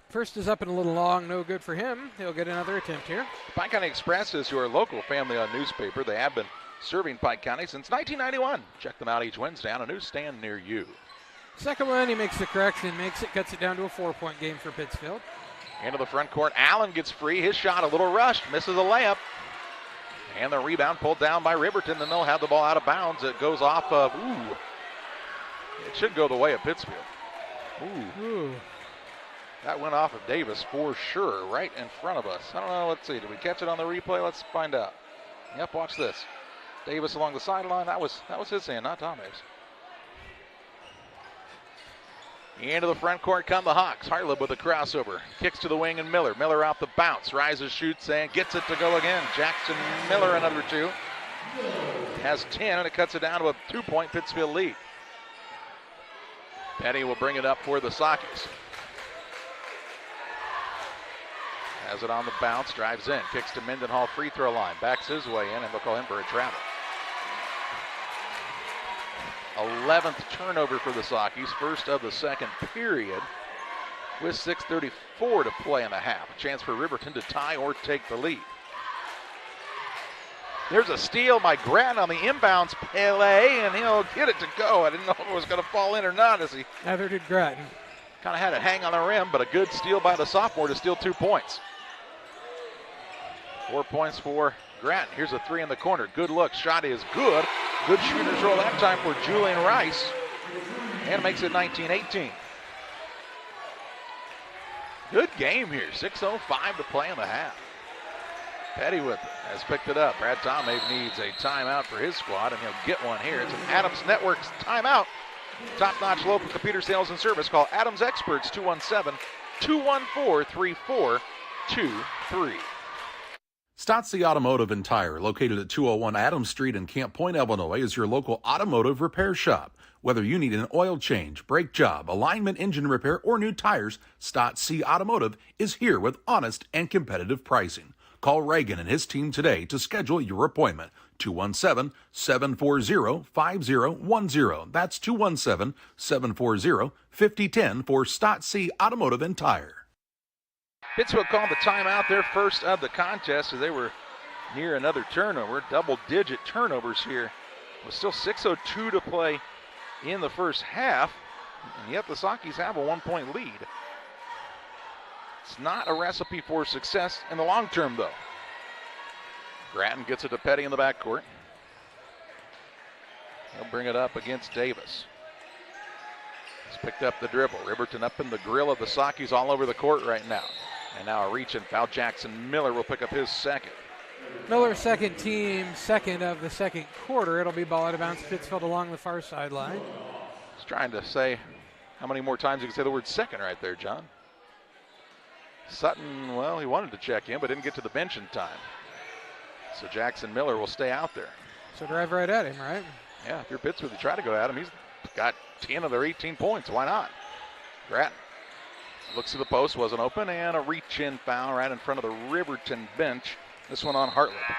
First is up and a little long, no good for him. He'll get another attempt here. Pike County Express is your local family-owned newspaper. They have been serving Pike County since 1991. Check them out each Wednesday on a newsstand near you. Second one, he makes the correction, cuts it down to a 4-point game for Pittsfield. Into the front court, Allen gets free. His shot a little rushed, misses a layup. And the rebound pulled down by Riverton, then they'll have the ball out of bounds. It goes off of, it should go the way of Pittsfield. Ooh. That went off of Davis for sure, right in front of us. I don't know, let's see, did we catch it on the replay? Let's find out. Yep, watch this. Davis along the sideline, that was his hand, not Tom Hayes. Into the front court come the Hawks. Hartleb with a crossover. Kicks to the wing and Miller. Miller out the bounce. Rises, shoots, and gets it to go again. Jackson Miller another 2. Has 10, and it cuts it down to a 2-point Pittsfield lead. Petty will bring it up for the Sockets. Has it on the bounce, drives in, kicks to Mendenhall free throw line, backs his way in, and they'll call him for a travel. 11th turnover for the Sockies, first of the second period, with 6:34 to play in the half. A chance for Riverton to tie or take the lead. There's a steal by Grattan on the inbounds play, and he'll get it to go. I didn't know if it was going to fall in or not as he Neither did Grattan. kind of had it hang on the rim, but a good steal by the sophomore to steal 2 points. 4 points for Grattan. Here's a 3 in the corner. Good look. Shot is good. Good shooter's roll that time for Julian Rice. And makes it 19-18. Good game here. 6:05 to play in the half. Petty with it. Has picked it up. Brad Tomave needs a timeout for his squad, and he'll get one here. It's an Adams Networks timeout. Top-notch local computer sales and service. Call Adams Experts 217-214-3423. Stotzi Automotive and Tire, located at 201 Adams Street in Camp Point, Illinois, is your local automotive repair shop. Whether you need an oil change, brake job, alignment, engine repair, or new tires, Stotzi Automotive is here with honest and competitive pricing. Call Reagan and his team today to schedule your appointment. 217-740-5010. That's 217-740-5010 for Stotzi Automotive and Tire. Pittsfield called the timeout, their first of the contest, as they were near another turnover. Double-digit turnovers here. With still 6:02 to play in the first half, and yet the Sockies have a 1-point lead. It's not a recipe for success in the long term, though. Grattan gets it to Petty in the backcourt. He'll bring it up against Davis. He's picked up the dribble. Riverton up in the grill of the Sockies all over the court right now. And now a reach and foul. Jackson Miller will pick up his second. Miller's second team, second of the second quarter. It'll be ball out of bounds. Pittsfield along the far sideline. He's trying to say how many more times you can say the word second right there, John. Sutton, well, he wanted to check in, but didn't get to the bench in time. So Jackson Miller will stay out there. So drive right at him, right? Yeah, if you're Pittsfield, you try to go at him. He's got 10 of their 18 points. Why not? Grattan looks to the post, wasn't open, and a reach-in foul right in front of the Riverton bench. This one on Hartleb.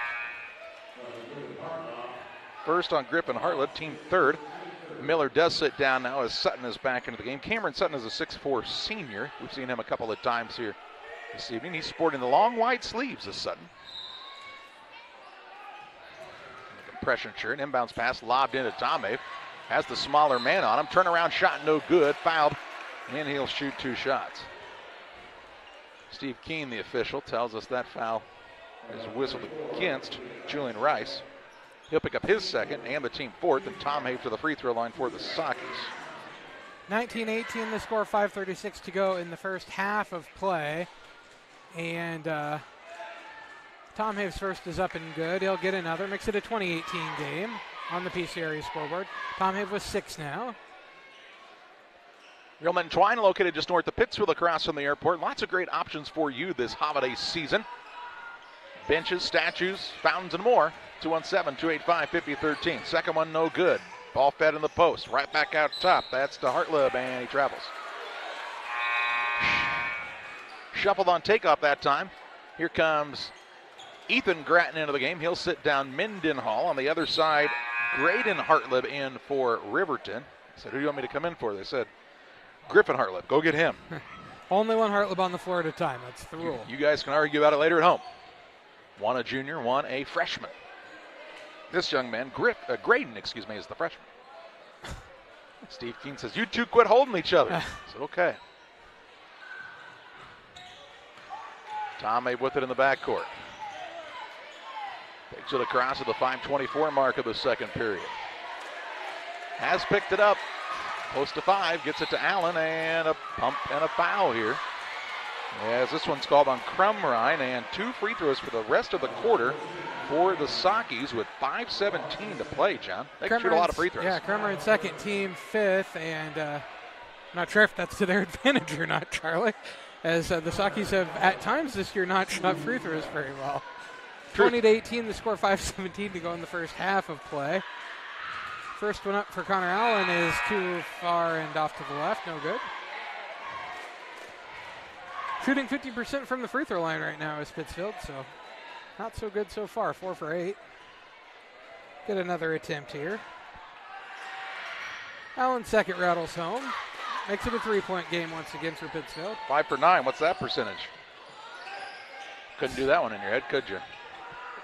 First on Griffin Hartleb, team third. Miller does sit down now as Sutton is back into the game. Cameron Sutton is a 6'4 senior. We've seen him a couple of times here this evening. He's sporting the long white sleeves as Sutton. Compression shirt, inbounds pass lobbed into Tomave. Has the smaller man on him. Turnaround shot no good. Fouled, and he'll shoot 2 shots. Steve Keene, the official, tells us that foul is whistled against Julian Rice. He'll pick up his second and the team fourth, and Tomave to the free throw line for the Sockies. 19-18 the score, 5:36 to go in the first half of play. And Tom Have's first is up and good. He'll get another. Makes it a 2018 game on the PCRE scoreboard. Tom Have with 6 now. Reelman Twine, located just north of Pittsfield across from the airport. Lots of great options for you this holiday season. Benches, statues, fountains, and more. 217-285-5013. Second one no good. Ball fed in the post. Right back out top. That's to Hartleb, and he travels. Shuffled on takeoff that time. Here comes Ethan Grattan into the game. He'll sit down Mendenhall. On the other side, Graydon Hartleb in for Riverton. I said, who do you want me to come in for? They said, Griffin Hartleb. Go get him. Only one Hartleb on the floor at a time. That's the rule. You guys can argue about it later at home. One a junior, one a freshman. This young man, Graydon, is the freshman. Steve Keene says, you two quit holding each other. I said, okay. Tomave with it in the backcourt. Takes it across at the 5:24 mark of the second period. Has picked it up. Close to 5. Gets it to Allen, and a pump and a foul here. As this one's called on Crumrine, and 2 free throws for the rest of the quarter for the Sockies with 5:17 to play, John. They can shoot a lot of free throws. Yeah, Crumrine second, team 5th, and Not sure if that's to their advantage or not, Charlie, as the Sockies have at times this year not shot free throws very well. 20-18, the score, 5:17 to go in the first half of play. First one up for Connor Allen is too far and off to the left, no good. Shooting 50% from the free throw line right now is Pittsfield, so not so good so far, 4 for 8. Get another attempt here. Allen's second rattles home. Makes it a 3-point game once again for Pittsfield. 5 for 9. What's that percentage? Couldn't do that one in your head, could you?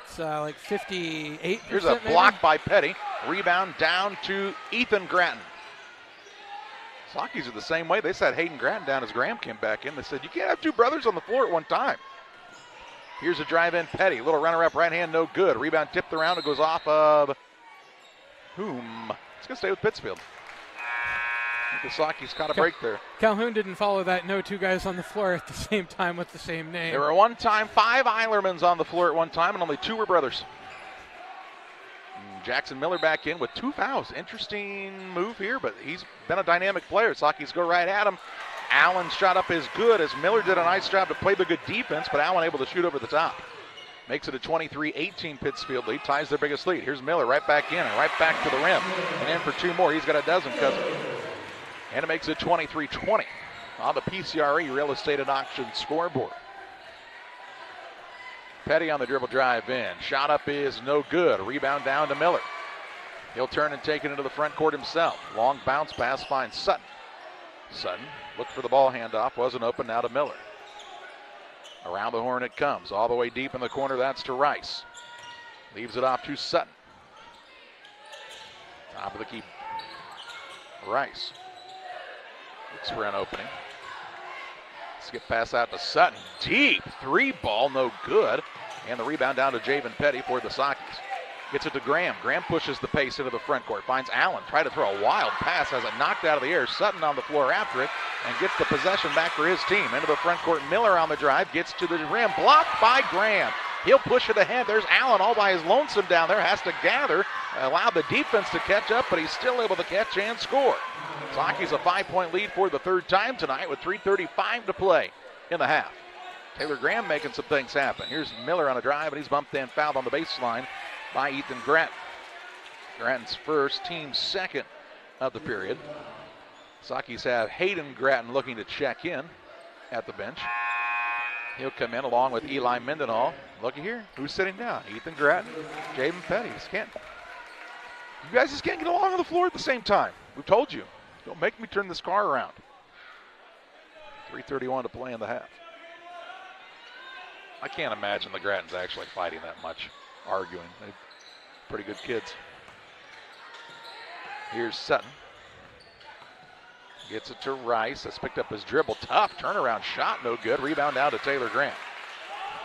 It's like 58%. Here's a block by Petty. Rebound down to Ethan Gratton. Sockies are the same way. They sat Hayden Gratton down as Graham came back in. They said, you can't have two brothers on the floor at one time. Here's a drive in Petty. Little runner up right hand, no good. Rebound tipped around. It goes off of whom? It's going to stay with Pittsfield. The Sockies caught a break there. Calhoun didn't follow that. No two guys on the floor at the same time with the same name. There were one time 5 Eilermans on the floor at one time, and only 2 were brothers. And Jackson Miller back in with 2 fouls. Interesting move here, but he's been a dynamic player. Sockies go right at him. Allen's shot up is good as Miller did a nice job to play the good defense, but Allen able to shoot over the top. Makes it a 23-18 Pittsfield lead, ties their biggest lead. Here's Miller right back in and right back to the rim. And in for 2 more. He's got a dozen, cousin. And it makes it 23-20 on the PCRE Real Estate and Auction scoreboard. Petty on the dribble drive in. Shot up is no good. Rebound down to Miller. He'll turn and take it into the front court himself. Long bounce pass finds Sutton. Sutton looked for the ball handoff. Wasn't open. Now to Miller. Around the horn it comes. All the way deep in the corner. That's to Rice. Leaves it off to Sutton. Top of the key. Rice. Looks for an opening. Skip pass out to Sutton. Deep 3-ball, no good. And the rebound down to Javen Petty for the Sockies. Gets it to Graham. Graham pushes the pace into the front court. Finds Allen. Try to throw a wild pass. Has it knocked out of the air. Sutton on the floor after it. And gets the possession back for his team. Into the front court. Miller on the drive. Gets to the rim. Blocked by Graham. He'll push it ahead. There's Allen all by his lonesome down there. Has to gather. Allow the defense to catch up, but he's still able to catch and score. Sockies a 5-point lead for the third time tonight with 3:35 to play in the half. Taylor Graham making some things happen. Here's Miller on a drive, and he's bumped and fouled on the baseline by Ethan Gratton. Gratton's first, team second of the period. Sockies have Hayden Gratton looking to check in at the bench. He'll come in along with Eli Mendenhall. Looky here, who's sitting down? Ethan Gratton, Javen Petty. You guys just can't get along on the floor at the same time. We've told you. Don't make me turn this car around. 3:31 to play in the half. I can't imagine the Grattons actually fighting that much, arguing. They're pretty good kids. Here's Sutton. Gets it to Rice. That's picked up his dribble. Tough turnaround shot, no good. Rebound down to Taylor Graham.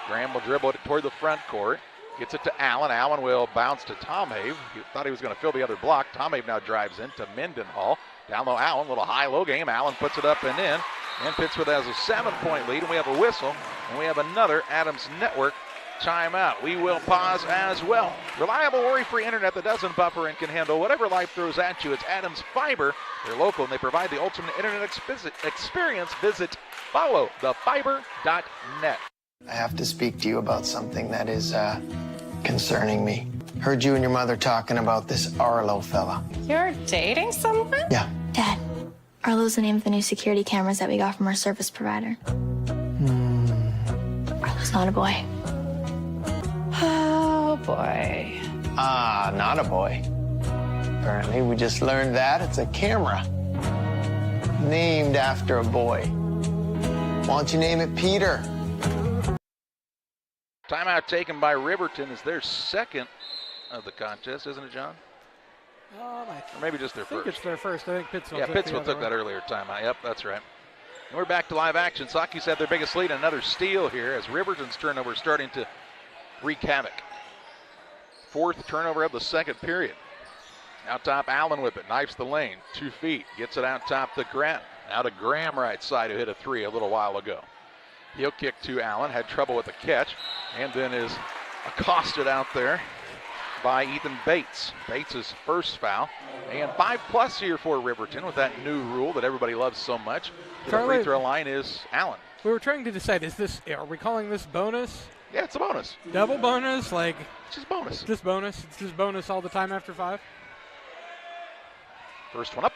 Graham will dribble it toward the front court. Gets it to Allen. Allen will bounce to Tomhave. He thought he was going to fill the other block. Tomhave now drives into Mendenhall. Down low, Allen. Little high-low game. Allen puts it up and in. And Pittsfield has a 7-point lead. And we have a whistle. And we have another Adams Network timeout. We will pause as well. Reliable, worry-free internet that doesn't buffer and can handle whatever life throws at you. It's Adams Fiber. They're local and they provide the ultimate internet experience. Visit followthefiber.net. I have to speak to you about something that is concerning me. Heard you and your mother talking about this Arlo fella. You're dating someone? Yeah. Dad, Arlo's the name of the new security cameras that we got from our service provider. Arlo's not a boy. Oh, boy. Ah, not a boy. Apparently, we just learned that it's a camera. Named after a boy. Why don't you name it Peter? Timeout taken by Riverton is their second of the contest, isn't it, John? Or maybe just their first. I think it's their first. I think Pittsfield took that earlier timeout. Yep, that's right. And we're back to live action. Sockies had their biggest lead. Another steal here as Riverton's turnover is starting to wreak havoc. 4th turnover of the second period. Out top, Allen with it. Knifes the lane. 2 feet. Gets it out top to Grant. Now to Graham right side who hit a 3 a little while ago. He'll kick to Allen. Had trouble with the catch. And then is accosted out there by Ethan Bates. Bates' first foul. And 5+ here for Riverton with that new rule that everybody loves so much. The free throw line is Allen. We were trying to decide, are we calling this bonus? Yeah, it's a bonus. Double bonus? Like, it's just bonus. Just bonus. It's just bonus all the time after 5. First one up.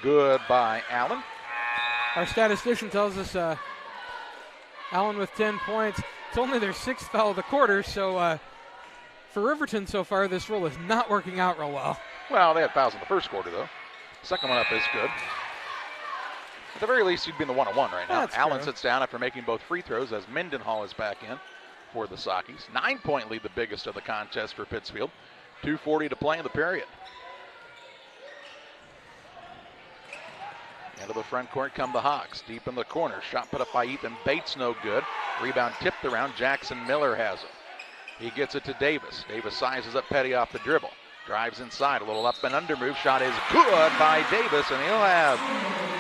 Good by Allen. Our statistician tells us Allen with 10 points. It's only their 6th foul of the quarter, so for Riverton so far, this rule is not working out real well. Well, they had fouls in the first quarter, though. Second one up is good. At the very least, you'd be in the 1-on-1 right now. That's Allen true. sits down after making both free throws as Mendenhall is back in for the Sockies. 9-point lead, the biggest of the contest for Pittsfield. 2:40 to play in the period. Into the front court come the Hawks. Deep in the corner. Shot put up by Ethan Bates, no good. Rebound tipped around. Jackson Miller has it. He gets it to Davis. Davis sizes up Petty off the dribble. Drives inside. A little up and under move. Shot is good by Davis, and he'll have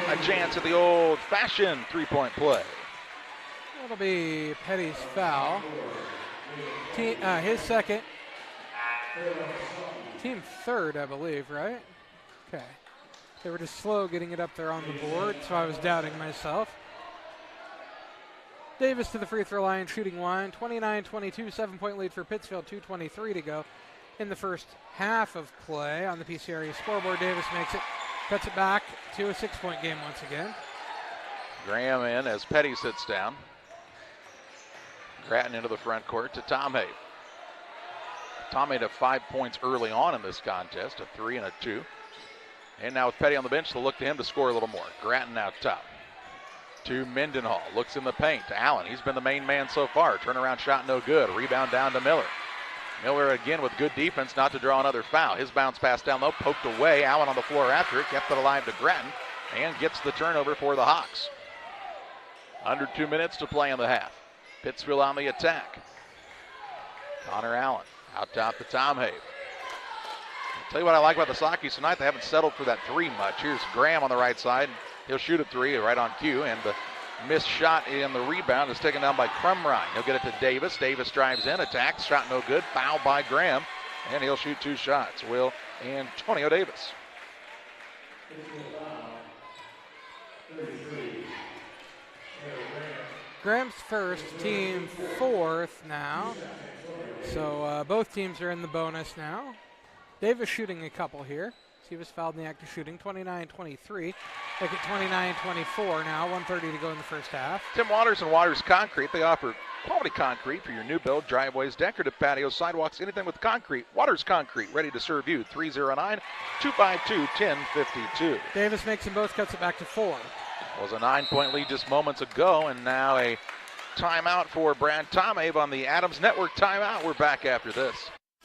a chance at the old-fashioned three-point play. That'll be Petty's foul. His second. Team third, I believe, right? Okay. They were just slow getting it up there on the board, so I was doubting myself. Davis to the free throw line, shooting one. 29-22, 7-point lead for Pittsfield, 2:23 to go in the first half of play on the PCRE scoreboard. Davis makes it, cuts it back to a 6-point game once again. Graham in as Petty sits down. Grattan into the front court to Tom Hay. Tom Hay had 5 points early on in this contest, a 3 and a 2. And now with Petty on the bench, they'll look to him to score a little more. Grattan out top to Mendenhall. Looks in the paint to Allen. He's been the main man so far. Turnaround shot no good. Rebound down to Miller. Miller again with good defense not to draw another foul. His bounce pass down low, poked away. Allen on the floor after it, kept it alive to Grattan, and gets the turnover for the Hawks. Under 2 minutes to play in the half. Pittsfield on the attack. Connor Allen out top to Tom Hay. Tell you what I like about the Sockies tonight, they haven't settled for that 3 much. Here's Graham on the right side. He'll shoot a 3 right on cue, and the missed shot in the rebound is taken down by Crumrine. He'll get it to Davis. Davis drives in, attacks, shot no good, foul by Graham, and he'll shoot 2 shots. Will Antonio Davis. Graham's first, team 4th now. So both teams are in the bonus now. Davis shooting a couple here. He was fouled in the act of shooting. 29-23. Make it 29-24 now. 1:30 to go in the first half. Tim Waters and Waters Concrete. They offer quality concrete for your new build, driveways, decorative patios, sidewalks, anything with concrete. Waters Concrete, ready to serve you. 309-252-1052. Davis makes them both, cuts it back to 4. Was a 9-point lead just moments ago, and now a timeout for Brad Tomave on the Adams Network timeout. We're back after this.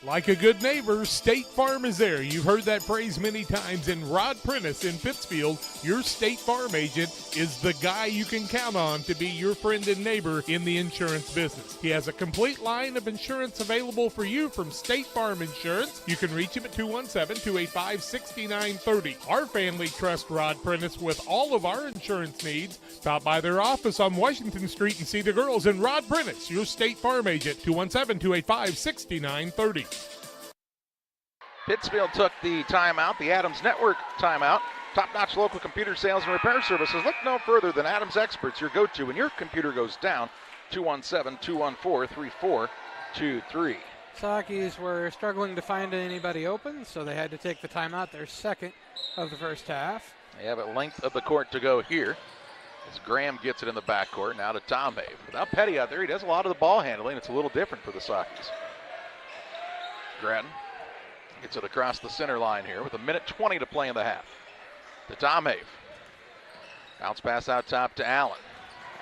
Like a good neighbor, State Farm is there. You've heard that phrase many times. And Rod Prentice in Pittsfield, your State Farm agent, is the guy you can count on to be your friend and neighbor in the insurance business. He has a complete line of insurance available for you from State Farm Insurance. You can reach him at 217-285-6930. Our family trusts Rod Prentice with all of our insurance needs. Stop by their office on Washington Street and see the girls. And Rod Prentice, your State Farm agent, 217-285-6930. Pittsfield took the timeout, the Adams Network timeout. Top-notch local computer sales and repair services. Look no further than Adams Experts, your go-to when your computer goes down. 217-214-3423. Sockies were struggling to find anybody open, so they had to take the timeout, their second of the first half. They have a length of the court to go here. As Graham gets it in the backcourt, now to Tom Hay. Without Petty out there, he does a lot of the ball handling. It's a little different for the Sockies. Grattan gets it across the center line here with 1:20 to play in the half. To Tom Hay. Bounce pass out top to Allen.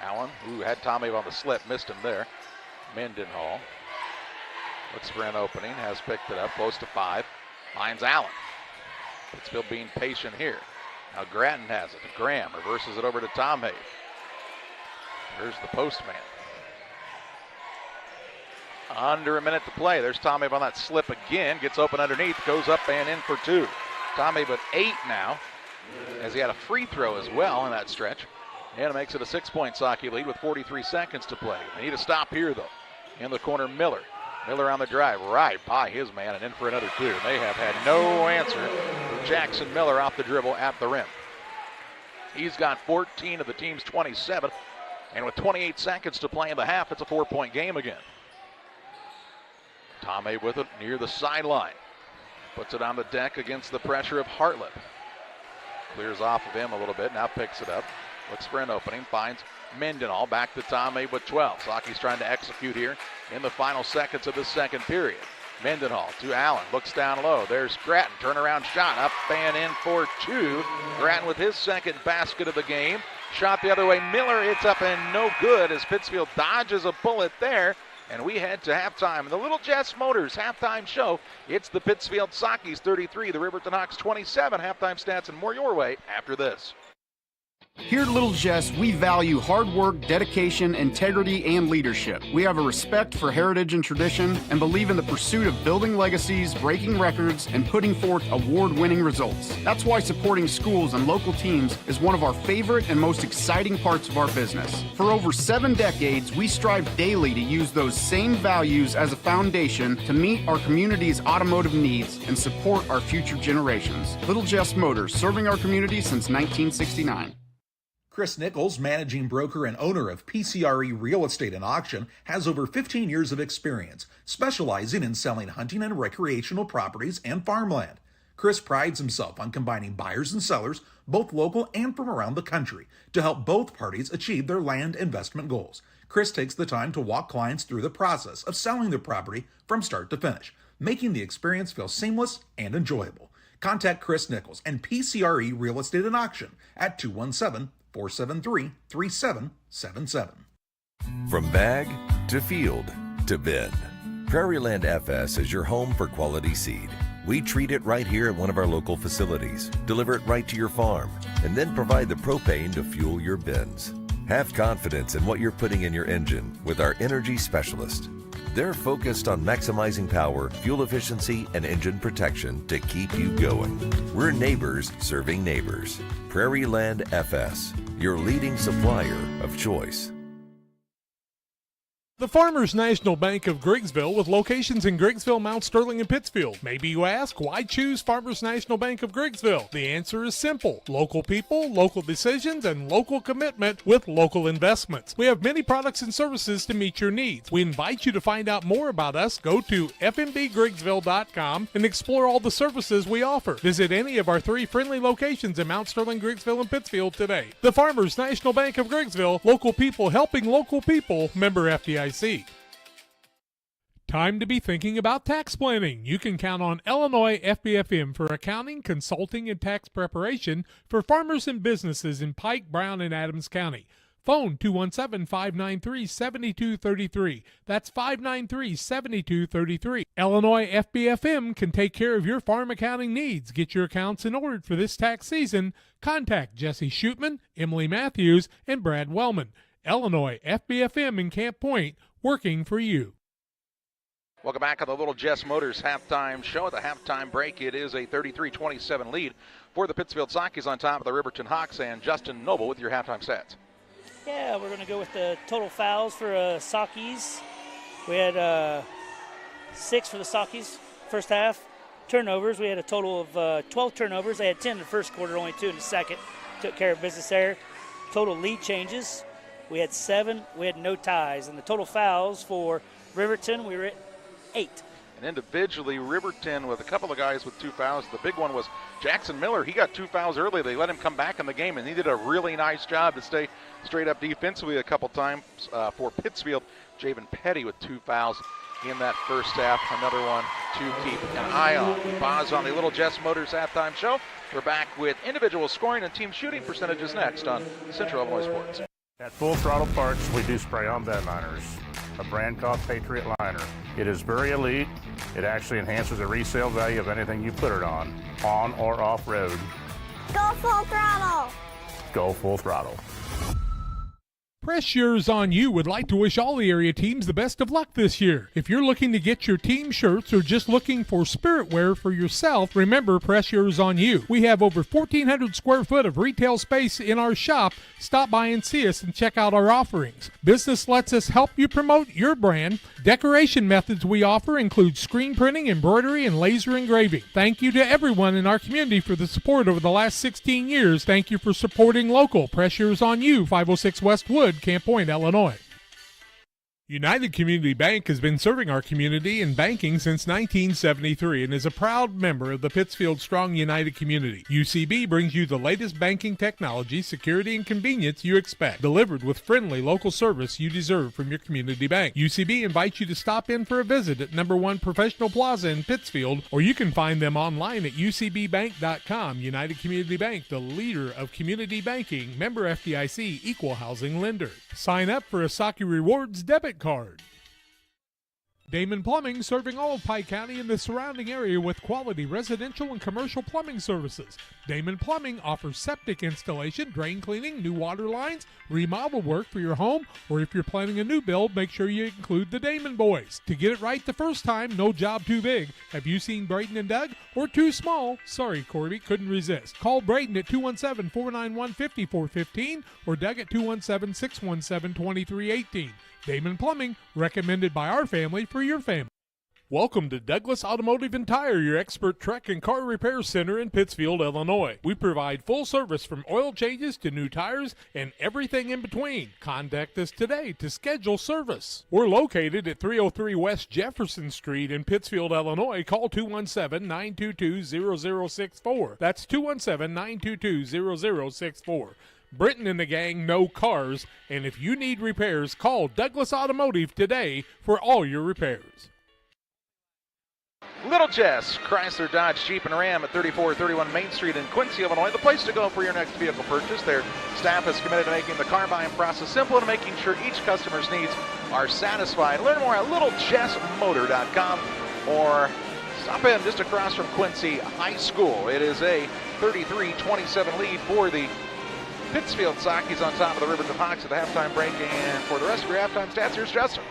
Allen, who had Tom Hay on the slip, missed him there. Mendenhall looks for an opening, has picked it up, close to 5. Finds Allen. Pittsfield being patient here. Now Grattan has it to Graham, reverses it over to Tom Hay. Here's the postman. Under a minute to play. There's Tom Hay on that slip again. Gets open underneath. Goes up and in for 2. Tom Hay with 8 now, as he had a free throw as well in that stretch. And it makes it a 6-point Socky lead with 43 seconds to play. They need a stop here, though. In the corner, Miller. Miller on the drive, right by his man and in for another two. They have had no answer for Jackson Miller off the dribble at the rim. He's got 14 of the team's 27, and with 28 seconds to play in the half, it's a 4-point game again. Tomei with it near the sideline. Puts it on the deck against the pressure of Hartlett. Clears off of him a little bit, now picks it up. Looks for an opening, finds Mendenhall back to Tomei with 12. Saki's trying to execute here in the final seconds of the second period. Mendenhall to Allen, looks down low. There's Grattan, turnaround shot, up and in for two. Grattan with his second basket of the game. Shot the other way, Miller, it's up and no good as Pittsfield dodges a bullet there. And we head to halftime. The Little Jess Motors halftime show. It's the Pittsfield Sockies 33, the Riverton Hawks 27. Halftime stats and more your way after this. Here at Little Jess, we value hard work, dedication, integrity, and leadership. We have a respect for heritage and tradition and believe in the pursuit of building legacies, breaking records, and putting forth award-winning results. That's why supporting schools and local teams is one of our favorite and most exciting parts of our business. For over 7 decades, we strive daily to use those same values as a foundation to meet our community's automotive needs and support our future generations. Little Jess Motors, serving our community since 1969. Chris Nichols, managing broker and owner of PCRE Real Estate and Auction, has over 15 years of experience, specializing in selling hunting and recreational properties and farmland. Chris prides himself on combining buyers and sellers, both local and from around the country, to help both parties achieve their land investment goals. Chris takes the time to walk clients through the process of selling their property from start to finish, making the experience feel seamless and enjoyable. Contact Chris Nichols and PCRE Real Estate and Auction at 217-473-3777. From bag to field to bin, Prairieland FS is your home for quality seed. We treat it right here at one of our local facilities, deliver it right to your farm, and then provide the propane to fuel your bins. Have confidence in what you're putting in your engine with our energy specialist. They're focused on maximizing power, fuel efficiency, and engine protection to keep you going. We're neighbors serving neighbors. Prairieland FS, your leading supplier of choice. The Farmers National Bank of Griggsville, with locations in Griggsville, Mount Sterling, and Pittsfield. Maybe you ask, why choose Farmers National Bank of Griggsville? The answer is simple. Local people, local decisions, and local commitment with local investments. We have many products and services to meet your needs. We invite you to find out more about us. Go to fmbgriggsville.com and explore all the services we offer. Visit any of our 3 friendly locations in Mount Sterling, Griggsville, and Pittsfield today. The Farmers National Bank of Griggsville, local people helping local people, member FDIC. Time to be thinking about tax planning. You can count on Illinois FBFM for accounting, consulting, and tax preparation for farmers and businesses in Pike, Brown, and Adams County. Phone 217-593-7233. That's 593-7233. Illinois FBFM can take care of your farm accounting needs. Get your accounts in order for this tax season. Contact Jesse Shootman, Emily Matthews, and Brad Wellman. Illinois FBFM in Camp Point, working for you. Welcome back on the Little Jess Motors halftime show. At the halftime break, it is a 33-27 lead for the Pittsfield Sockies on top of the Riverton Hawks, and Justin Noble with your halftime stats. Yeah, we're going to go with the total fouls for Sockies. We had 6 for the Sockies first half. Turnovers, we had a total of 12 turnovers. They had 10 in the first quarter, only 2 in the second. Took care of business there. Total lead changes, we had 7. We had no ties. And the total fouls for Riverton, we were at 8. And individually, Riverton with a couple of guys with 2 fouls. The big one was Jackson Miller. He got 2 fouls early. They let him come back in the game, and he did a really nice job to stay straight up defensively a couple times for Pittsfield. Javen Petty with 2 fouls in that first half. Another one to keep an eye on. Pause on the Little Jess Motors halftime show. We're back with individual scoring and team shooting percentages next on Central Illinois Sports. At Full Throttle Parts, we do spray-on bed liners, a brand called Patriot Liner. It is very elite. It actually enhances the resale value of anything you put it on or off-road. Go Full Throttle! Go Full Throttle. Press Yours on You would like to wish all the area teams the best of luck this year. If you're looking to get your team shirts or just looking for spirit wear for yourself, remember Press Yours on You. We have over 1,400 square foot of retail space in our shop. Stop by and see us and check out our offerings. Business lets us help you promote your brand. Decoration methods we offer include screen printing, embroidery, and laser engraving. Thank you to everyone in our community for the support over the last 16 years. Thank you for supporting local. Press Yours on You, 506 West Wood, Camp Point, Illinois. United Community Bank has been serving our community in banking since 1973 and is a proud member of the Pittsfield Strong United community. UCB brings you the latest banking technology, security, and convenience you expect, delivered with friendly local service you deserve from your community bank. UCB invites you to stop in for a visit at number 1 Professional Plaza in Pittsfield, or you can find them online at ucbbank.com. United Community Bank, the leader of community banking, member FDIC, equal housing lender. Sign up for a Saki Rewards debit card. Damon Plumbing, serving all of Pike County and the surrounding area with quality residential and commercial plumbing services. Damon Plumbing offers septic installation, drain cleaning, new water lines, remodel work for your home, or if you're planning a new build, make sure you include the Damon boys. To get it right the first time, no job too big. Have you seen Braden and Doug? Or too small? Sorry, Corby, couldn't resist. Call Braden at 217-491-5415 or Doug at 217-617-2318. Damon Plumbing, recommended by our family for your family. Welcome to Douglas Automotive and Tire, your expert truck and car repair center in Pittsfield, Illinois. We provide full service from oil changes to new tires and everything in between. Contact us today to schedule service. We're located at 303 West Jefferson Street in Pittsfield, Illinois. Call 217-922-0064. That's 217-922-0064. Britton and the gang know cars, and if you need repairs, call Douglas Automotive today for all your repairs. Little Jess, Chrysler, Dodge, Jeep, and Ram at 3431 Main Street in Quincy, Illinois. The place to go for your next vehicle purchase. Their staff is committed to making the car buying process simple and making sure each customer's needs are satisfied. Learn more at littlejessmotor.com or stop in just across from Quincy High School. It is a 33-27 lead for the Pittsfield Sockies on top of the Riverton Hawks at the halftime break. And for the rest of your halftime stats, here's Justin.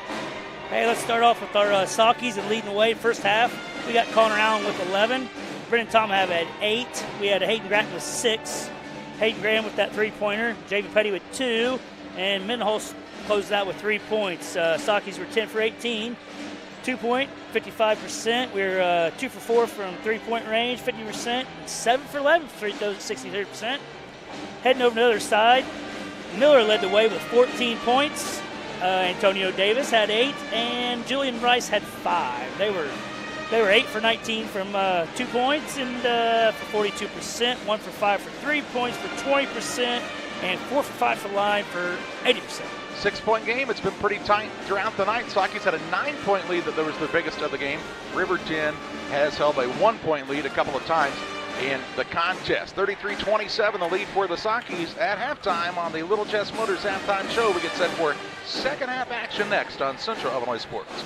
Hey, let's start off with our Sockies and leading the way first half. We got Connor Allen with 11. Brendan Tomhave had 8. We had Hayden Gratton with 6. Hayden Graham with that three-pointer. Jamie Petty with 2. And Mendenholz closed out with 3 points. Sockies were 10 for 18. 2-point, 55%. We were 2 for 4 from three-point range, 50%. 7 for 11 for 63%. Heading over to the other side, Miller led the way with 14 points. Antonio Davis had 8, and Julian Rice had 5. They were 8 for 19 from 2 points and for 42%, 1 for 5 for 3 points for 20%, and 4 for 5 for the line for 80%. 6-point game. It's been pretty tight throughout the night. Sockies had a 9-point lead that was the biggest of the game. Riverton has held a 1-point lead a couple of times in the contest. 33-27 the lead for the Sockies at halftime on the Little Jess Motors halftime show. We get set for second half action next on Central Illinois Sports.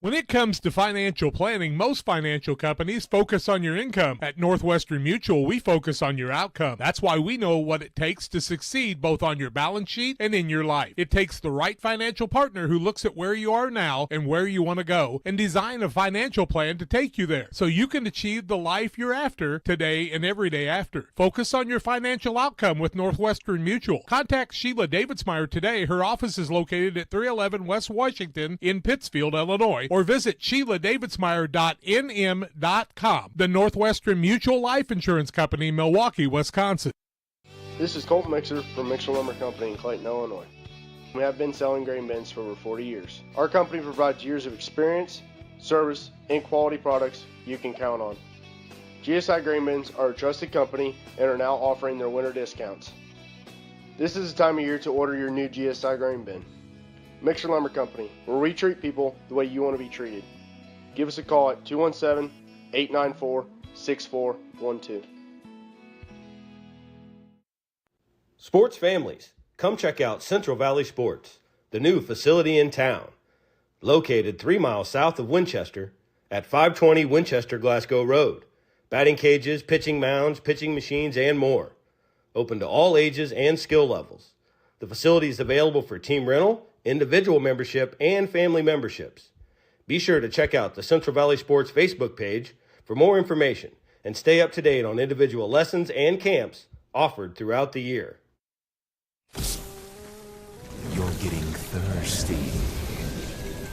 When it comes to financial planning, most financial companies focus on your income. At Northwestern Mutual, we focus on your outcome. That's why we know what it takes to succeed both on your balance sheet and in your life. It takes the right financial partner who looks at where you are now and where you want to go and design a financial plan to take you there so you can achieve the life you're after today and every day after. Focus on your financial outcome with Northwestern Mutual. Contact Sheila Davidsmeyer today. Her office is located at 311 West Washington in Pittsfield, Illinois, or visit SheilaDavidsmeyer.nm.com. The Northwestern Mutual Life Insurance Company, Milwaukee, Wisconsin. This is Colt Mixer from Mixer Lumber Company in Clayton, Illinois. We have been selling grain bins for over 40 years. Our company provides years of experience, service, and quality products you can count on. GSI Grain Bins are a trusted company and are now offering their winter discounts. This is the time of year to order your new GSI Grain Bin. Mixer Lumber Company, where we treat people the way you want to be treated. Give us a call at 217-894-6412. Sports families, come check out Central Valley Sports, the new facility in town. Located 3 miles south of Winchester at 520 Winchester Glasgow Road. Batting cages, pitching mounds, pitching machines, and more. Open to all ages and skill levels. The facility is available for team rental, individual membership, and family memberships. Be sure to check out the Central Valley Sports Facebook page for more information and stay up to date on individual lessons and camps offered throughout the year. You're getting thirsty,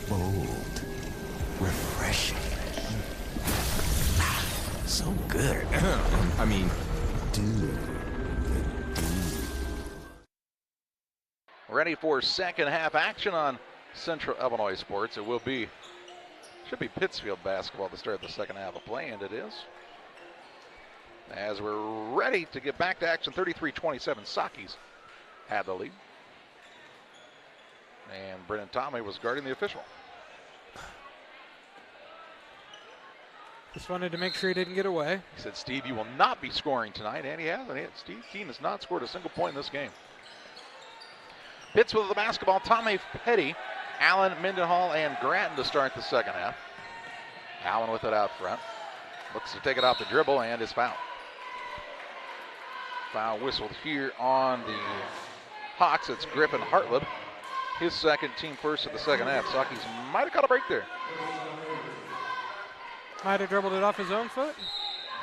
bold, refreshing. So good. I mean, dude. Ready for second half action on Central Illinois Sports. It should be Pittsfield basketball to start the second half of play, and it is. As we're ready to get back to action, 33-27, Sockies had the lead. And Brennan Tommy was guarding the official. Just wanted to make sure he didn't get away. He said, Steve, you will not be scoring tonight, and he hasn't. Steve Keene has not scored a single point in this game. Pittsfield with the basketball, Tommy Petty, Allen, Mendenhall, and Grattan to start the second half. Allen with it out front. Looks to take it off the dribble and is fouled. Foul whistled here on the Hawks. It's Griffin Hartlib. His second, team first of the second half. Sockies might have got a break there. Might have dribbled it off his own foot.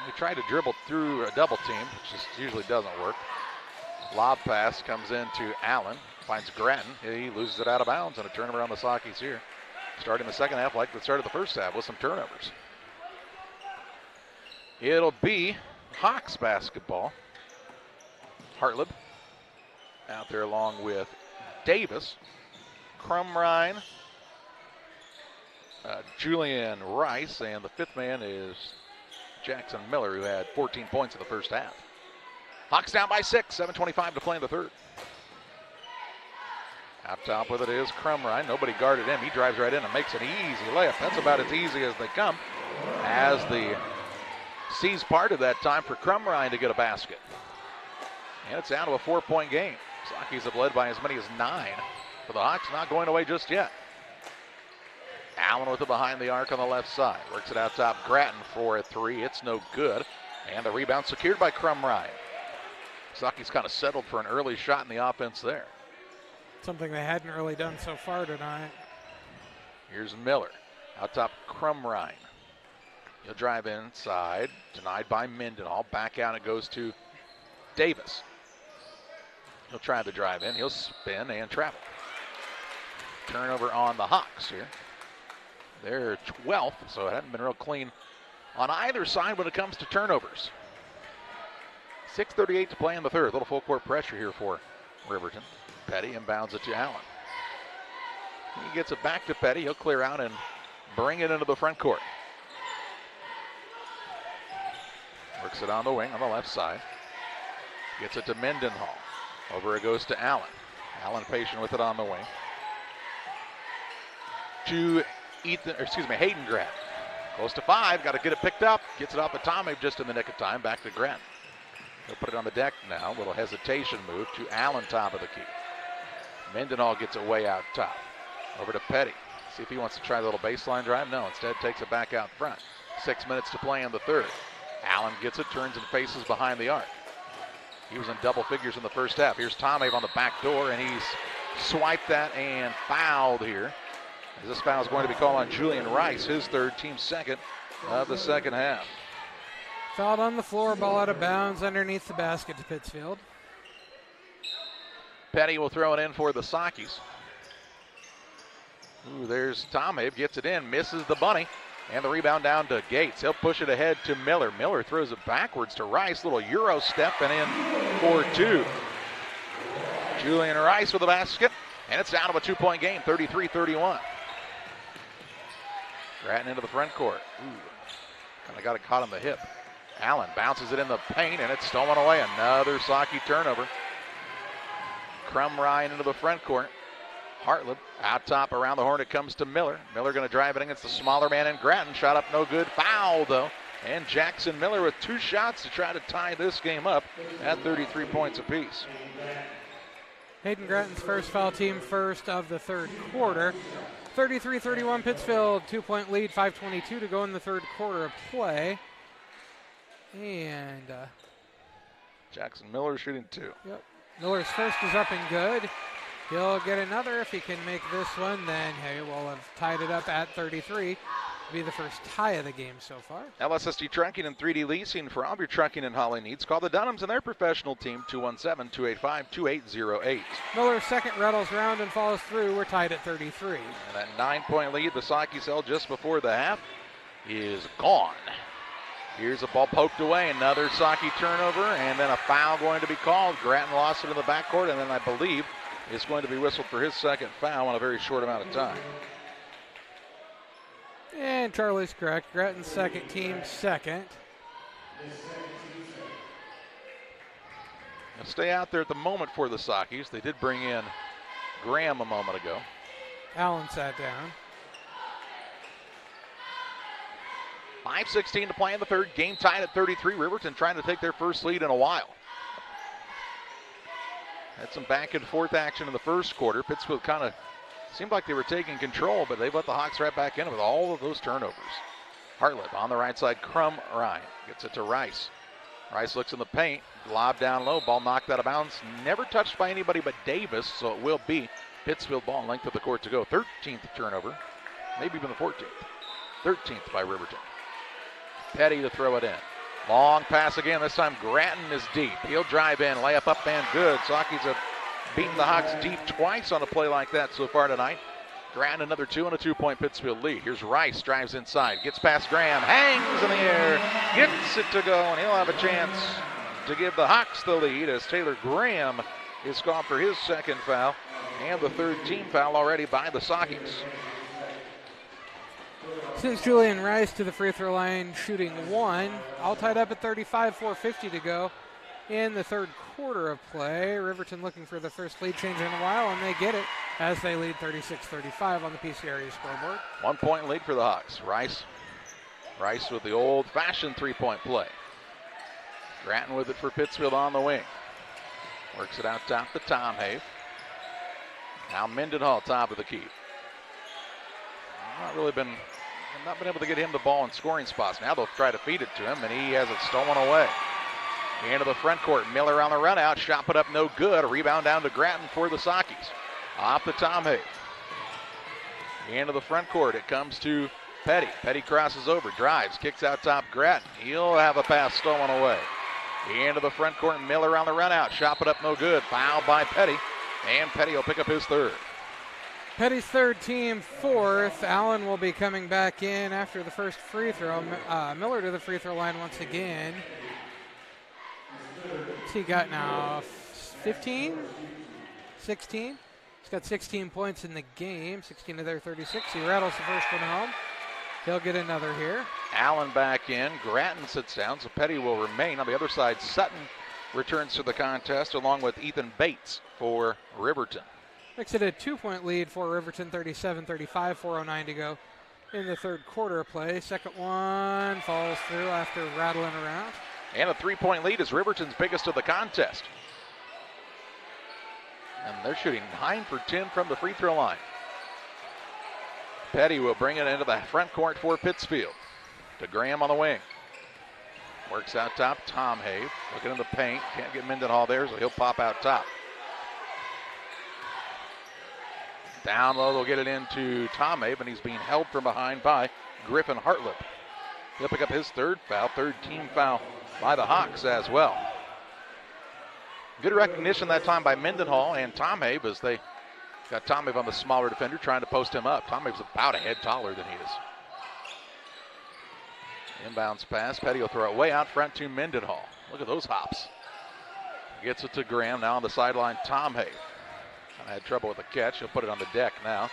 He tried to dribble through a double team, which just usually doesn't work. Lob pass comes into Allen. Finds Grattan. He loses it out of bounds, and a turnover on the Sockies here. Starting the second half like the start of the first half with some turnovers. It'll be Hawks basketball. Hartlib out there along with Davis, Crumrine, Julian Rice, and the fifth man is Jackson Miller, who had 14 points in the first half. Hawks down by 6, 7:25 to play in the third. Out top with it is Crumrine. Nobody guarded him. He drives right in and makes an easy layup. That's about as easy as they come, as the C's parted that time for Crumrine to get a basket. And it's down to a 4-point game. Sockies have led by as many as 9. But the Hawks not going away just yet. Allen with it behind the arc on the left side. Works it out top. Grattan for a 3. It's no good. And the rebound secured by Crumrine. Sockies kind of settled for an early shot in the offense there. Something they hadn't really done so far tonight. Here's Miller. Out top, Crumrine. He'll drive inside. Denied by Mendenhall. Back out it goes to Davis. He'll try to drive in. He'll spin and travel. Turnover on the Hawks here. They're 12th, so it hasn't been real clean on either side when it comes to turnovers. 6:38 to play in the third. A little full court pressure here for Riverton. Petty inbounds it to Allen. He gets it back to Petty. He'll clear out and bring it into the front court. Works it on the wing on the left side. Gets it to Mendenhall. Over it goes to Allen. Allen patient with it on the wing. To Hayden Grattan. Close to 5. Got to get it picked up. Gets it off of Tommy just in the nick of time. Back to Grattan. He'll put it on the deck now. Little hesitation move to Allen, top of the key. Mendenhall gets it way out top. Over to Petty. See if he wants to try the little baseline drive. No, instead takes it back out front. 6 minutes to play in the third. Allen gets it, turns and faces behind the arc. He was in double figures in the first half. Here's Tommy on the back door, and he's swiped that and fouled here. This foul is going to be called on Julian Rice, his third, team second of the second half. Fouled on the floor, ball out of bounds underneath the basket to Pittsfield. Petty will throw it in for the Sockies. Ooh, there's Tommy, gets it in, misses the bunny, and the rebound down to Gates. He'll push it ahead to Miller. Miller throws it backwards to Rice, little Euro step and in for 2. Julian Rice with the basket, and it's down to a 2-point game, 33-31. Grattan into the front court. Ooh, kind of got it caught on the hip. Allen bounces it in the paint, and it's stolen away. Another Saki turnover. Crum Ryan into the front court. Hartleb out top around the horn. It comes to Miller. Miller going to drive it against the smaller man in Grattan. Shot up no good. Foul, though. And Jackson Miller with 2 shots to try to tie this game up at 33 points apiece. Hayden Grattan's first foul, team first of the third quarter. 33-31 Pittsfield, 2-point lead, 5:22 to go in the third quarter of play. And Jackson Miller shooting 2. Yep. Miller's first is up and good. He'll get another. If he can make this one, then he will have tied it up at 33. Be the first tie of the game so far. LSSD Trucking and 3D Leasing. For all of your trucking and hauling needs, call the Dunhams and their professional team, 217-285-2808. Miller's second rattles round and falls through. We're tied at 33. And that 9-point lead the Sakis held just before the half is gone. Here's a ball poked away. Another Saki turnover, and then a foul going to be called. Grattan lost it in the backcourt, and then I believe is going to be whistled for his second foul in a very short amount of time. And Charlie's correct. Grattan's second, team second. Now stay out there at the moment for the Sakis. They did bring in Graham a moment ago. Allen sat down. 5:16 to play in the third. Game tied at 33. Riverton trying to take their first lead in a while. Had some back and forth action in the first quarter. Pittsfield kind of seemed like they were taking control, but they've let the Hawks right back in with all of those turnovers. Hartleb on the right side. Crum Ryan gets it to Rice. Rice looks in the paint. Lob down low. Ball knocked out of bounds. Never touched by anybody but Davis, so it will be Pittsfield ball length of the court to go. 13th turnover. Maybe even the 14th. 13th by Riverton. Petty to throw it in. Long pass again. This time Grattan is deep. He'll drive in. Layup up and good. Sakis have beaten the Hawks deep twice on a play like that so far tonight. Grattan another 2 and a 2-point Pittsfield lead. Here's Rice. Drives inside. Gets past Graham. Hangs in the air. Gets it to go, and he'll have a chance to give the Hawks the lead as Taylor Graham is called for his second foul and the third team foul already by the Sakis. Since Julian Rice to the free throw line, shooting 1. All tied up at 35, 4:50 to go in the third quarter of play. Riverton looking for the first lead change in a while, and they get it as they lead 36-35 on the PC area scoreboard. 1-point lead for the Hawks. Rice with the old-fashioned 3-point play. Grattan with it for Pittsfield on the wing. Works it out top to Tom Have. Now Mendenhall top of the key. Not been able to get him the ball in scoring spots. Now they'll try to feed it to him, and he has it stolen away. Into the front court. Miller on the run out. Shot put up no good. A rebound down to Grattan for the Sakis. Off to Tom Hay. Into the front court. It comes to Petty. Petty crosses over. Drives. Kicks out top Grattan. He'll have a pass stolen away. Into the front court. Miller on the run out. Shot put up no good. Foul by Petty. And Petty will pick up his third. Petty's third, team fourth. Allen will be coming back in after the first free throw. Miller to the free throw line once again. What's he got now? 15? 16? He's got 16 points in the game. 16 of their 36. He rattles the first one home. He'll get another here. Allen back in. Grattan sits down, so Petty will remain. On the other side, Sutton returns to the contest along with Ethan Bates for Riverton. Makes it a 2-point lead for Riverton, 37-35, 4:09 to go in the third quarter of play. Second one falls through after rattling around. And a 3-point lead is Riverton's biggest of the contest. And they're shooting 9 for 10 from the free throw line. Petty will bring it into the front court for Pittsfield. To Graham on the wing. Works out top, Tom Have. Looking in the paint, can't get Mendenhall there, so he'll pop out top. Down low, they'll get it into Tom Have, and he's being held from behind by Griffin Hartleb. He'll pick up his third foul, third team foul by the Hawks as well. Good recognition that time by Mendenhall and Tom Have as they got Tom Have on the smaller defender trying to post him up. Tom Have's about a head taller than he is. Inbounds pass, Petty will throw it way out front to Mendenhall. Look at those hops. Gets it to Graham, now on the sideline, Tom Have. I had trouble with the catch. He'll put it on the deck now.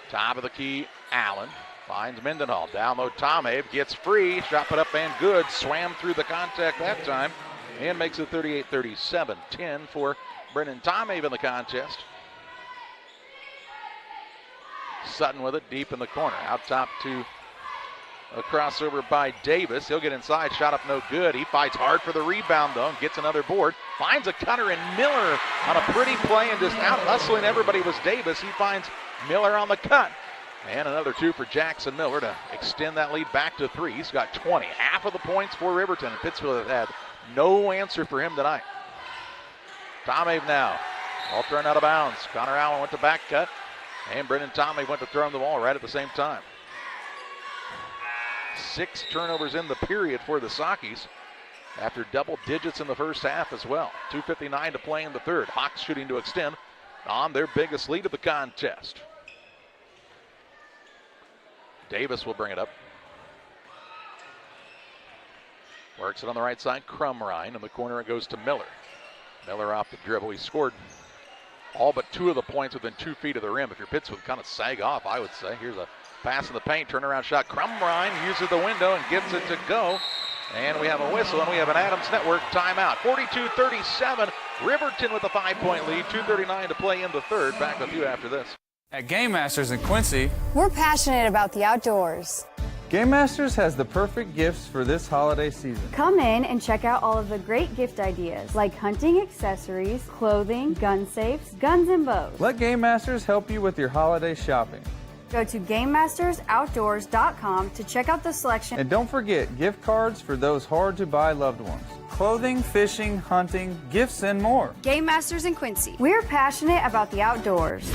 Top of the key, Allen. Finds Mendenhall. Down low, Tomave gets free. Shot put up and good. Swam through the contact that time and makes it 38-37. 10 for Brendan Tomave in the contest. Sutton with it deep in the corner. Out top to a crossover by Davis. He'll get inside. Shot up no good. He fights hard for the rebound though. Gets another board. Finds a cutter and Miller on a pretty play and just out hustling everybody was Davis. He finds Miller on the cut. And another 2 for Jackson Miller to extend that lead back to 3. He's got 20. Half of the points for Riverton. And Pittsfield has had no answer for him tonight. Tomave now. Ball thrown out of bounds. Connor Allen went to back cut. And Brendan Tomave went to throw him the ball right at the same time. 6 turnovers in the period for the Sockies after double digits in the first half as well. 2:59 to play in the third. Hawks shooting to extend on their biggest lead of the contest. Davis will bring it up. Works it on the right side. Crumrine. In the corner it goes to Miller. Miller off the dribble. He scored all but 2 of the points within 2 feet of the rim. If you're Pittsfield, kind of sag off, I would say. Here's a pass in the paint. Turnaround shot. Crumrine uses the window and gets it to go. And we have a whistle, and we have an Adams Network timeout. 42-37. Riverton with a 5-point lead. 2:39 to play in the third. Back with you after this. At Game Masters in Quincy, we're passionate about the outdoors. Game Masters has the perfect gifts for this holiday season. Come in and check out all of the great gift ideas like hunting accessories, clothing, gun safes, guns and bows. Let Game Masters help you with your holiday shopping. Go to GameMastersOutdoors.com to check out the selection. And don't forget gift cards for those hard-to-buy loved ones. Clothing, fishing, hunting, gifts, and more. Game Masters in Quincy. We're passionate about the outdoors.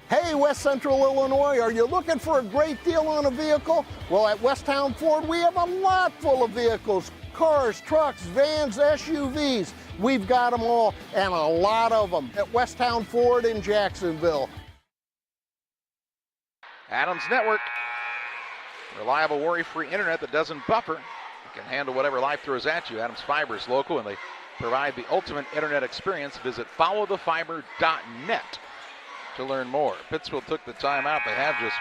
Hey, West Central Illinois, are you looking for a great deal on a vehicle? Well, at Westtown Ford, we have a lot full of vehicles. Cars, trucks, vans, SUVs. We've got them all, and a lot of them at Westtown Ford in Jacksonville. Adams Network. Reliable, worry-free internet that doesn't buffer. You can handle whatever life throws at you. Adams Fiber is local, and they provide the ultimate internet experience. Visit followthefiber.net. to learn more. Pittsfield took the timeout. They have just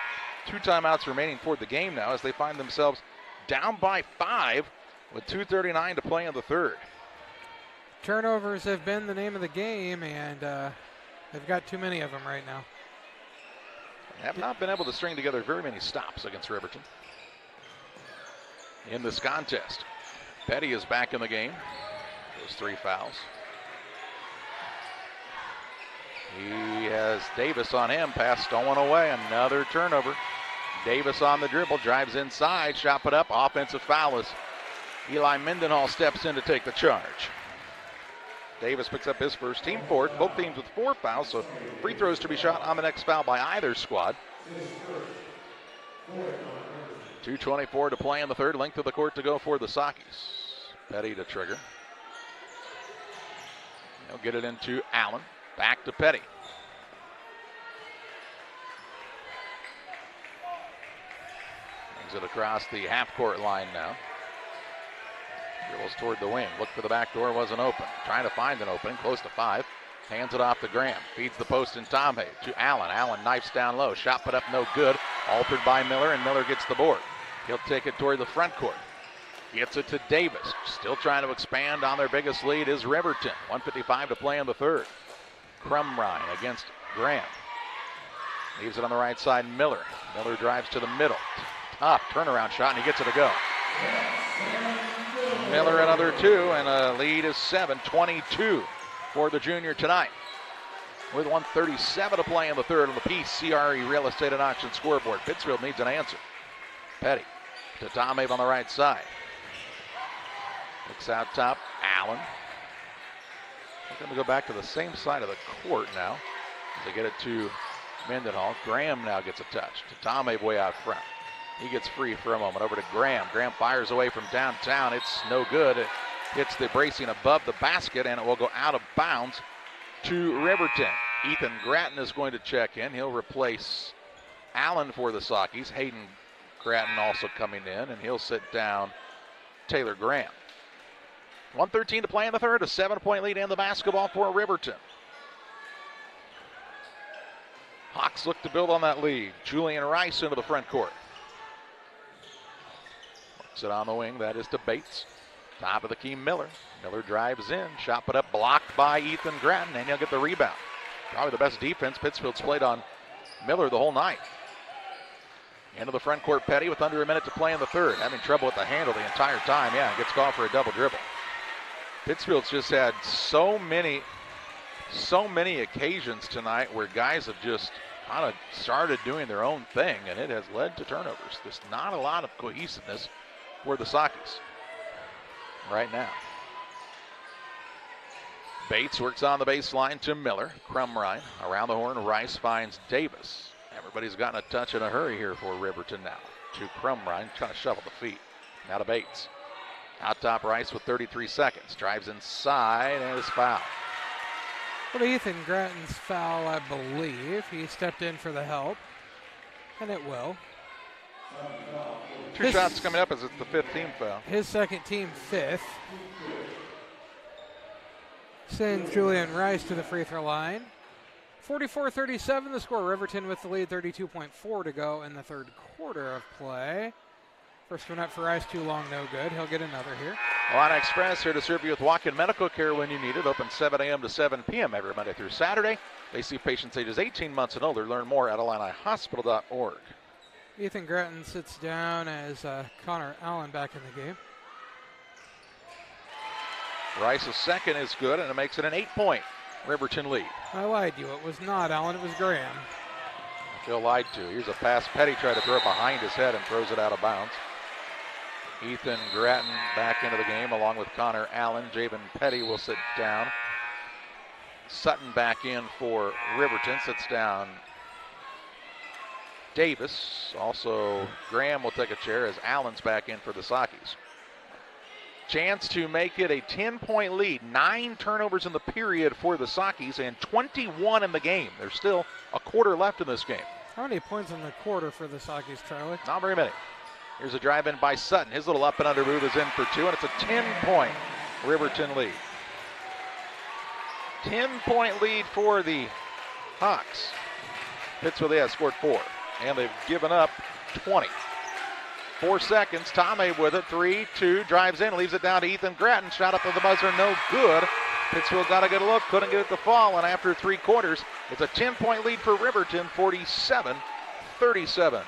2 timeouts remaining for the game now as they find themselves down by 5 with 2:39 to play in the third. Turnovers have been the name of the game, and they've got too many of them right now. They have not been able to string together very many stops against Riverton in this contest. Petty is back in the game. Those 3 fouls. He has Davis on him. Pass stolen away. Another turnover. Davis on the dribble. Drives inside. Shot put up. Offensive foul as Eli Mendenhall steps in to take the charge. Davis picks up his first, team 4th. Both teams with 4 fouls, so free throws to be shot on the next foul by either squad. 2:24 to play in the third. Length of the court to go for the Sockies. Petty to trigger. He'll get it into Allen. Back to Petty. Brings it across the half-court line now. Dribbles toward the wing. Look for the back door. Wasn't open. Trying to find an opening. Close to 5. Hands it off to Graham. Feeds the post in Tomhay to Allen. Allen knifes down low. Shot put up no good. Altered by Miller, and Miller gets the board. He'll take it toward the front court. Gets it to Davis. Still trying to expand on their biggest lead is Riverton. 1:55 to play in the third. Crumrine against Graham. Leaves it on the right side, Miller. Miller drives to the middle. Tough turnaround shot, and he gets it to go. Miller another 2, and a lead is 7, 22 for the junior tonight. With 1:37 to play in the third on the PCRE Real Estate and Auction scoreboard. Pittsfield needs an answer. Petty to Tomave on the right side. Looks out top, Allen. They're going to go back to the same side of the court now as they get it to Mendenhall. Graham now gets a touch to Tomave way out front. He gets free for a moment over to Graham. Graham fires away from downtown. It's no good. It hits the bracing above the basket, and it will go out of bounds to Riverton. Ethan Gratton is going to check in. He'll replace Allen for the Sockies. Hayden Gratton also coming in, and he'll sit down Taylor Graham. 1:13 to play in the third, a 7-point lead in the basketball for Riverton. Hawks look to build on that lead. Julian Rice into the front court. Works it on the wing. That is to Bates. Top of the key, Miller. Miller drives in. Shot put up, blocked by Ethan Gratton, and he'll get the rebound. Probably the best defense Pittsfield's played on Miller the whole night. Into the front court, Petty with under a minute to play in the third. Having trouble with the handle the entire time. Yeah, gets called for a double dribble. Pittsfield's just had so many occasions tonight where guys have just kind of started doing their own thing, and it has led to turnovers. There's not a lot of cohesiveness for the Sockets right now. Bates works on the baseline to Miller. Crumrine around the horn. Rice finds Davis. Everybody's gotten a touch in a hurry here for Riverton now. To Crumrine, trying to shovel the feet. Now to Bates. Out top, Rice with 33 seconds. Drives inside and is fouled. Well, Ethan Gratton's foul, I believe. He stepped in for the help, and it will. Two shots coming up as it's the fifth team foul. His second team fifth. Sends Julian Rice to the free throw line. 44-37 the score. Riverton with the lead, 32.4 to go in the third quarter of play. First one up for Rice, too long, no good. He'll get another here. Illini Express here to serve you with walk-in medical care when you need it. Open 7 a.m. to 7 p.m. every Monday through Saturday. They see patients ages 18 months and older. Learn more at IlliniHospital.org. Ethan Gratton sits down as Connor Allen back in the game. Rice's second is good, and it makes it an 8-point Riverton lead. I lied to you. It was not Allen. It was Graham. I feel lied to. Here's a pass. Petty tried to throw it behind his head and throws it out of bounds. Ethan Gratton back into the game along with Connor Allen. Javen Petty will sit down. Sutton back in for Riverton. Sits down Davis. Also, Graham will take a chair as Allen's back in for the Sockies. Chance to make it a 10-point lead. 9 turnovers in the period for the Sockies and 21 in the game. There's still a quarter left in this game. How many points in the quarter for the Sockies, Charlie? Not very many. Here's a drive in by Sutton. His little up and under move is in for 2, and it's a 10-point Riverton lead. 10-point lead for the Hawks. Pittsfield has scored 4, and they've given up 20. 4 seconds. Tomei with it. 3-2. Drives in. Leaves it down to Ethan Gratton. Shot up to the buzzer. No good. Pittsfield got a good look. Couldn't get it to fall. And after 3 quarters, it's a 10-point lead for Riverton. 47-37.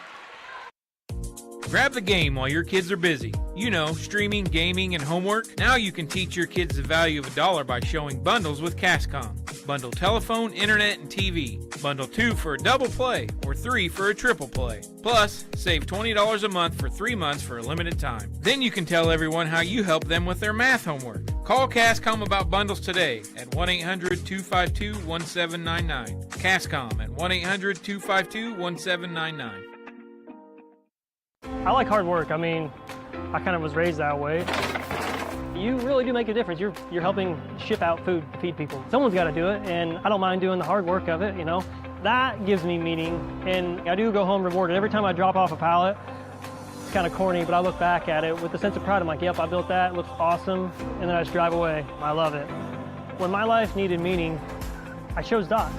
Grab the game while your kids are busy. You know, streaming, gaming, and homework. Now you can teach your kids the value of $1 by showing bundles with Cascom. Bundle telephone, internet, and TV. Bundle 2 for a double play or 3 for a triple play. Plus, save $20 a month for 3 months for a limited time. Then you can tell everyone how you help them with their math homework. Call Cascom about bundles today at 1-800-252-1799. Cascom at 1-800-252-1799. I like hard work. I mean, I kind of was raised that way. You really do make a difference. You're helping ship out food to feed people. Someone's got to do it, and I don't mind doing the hard work of it, you know. That gives me meaning, and I do go home rewarded. Every time I drop off a pallet, it's kind of corny, but I look back at it with a sense of pride. I'm like, yep, I built that. It looks awesome. And then I just drive away. I love it. When my life needed meaning, I chose Doc.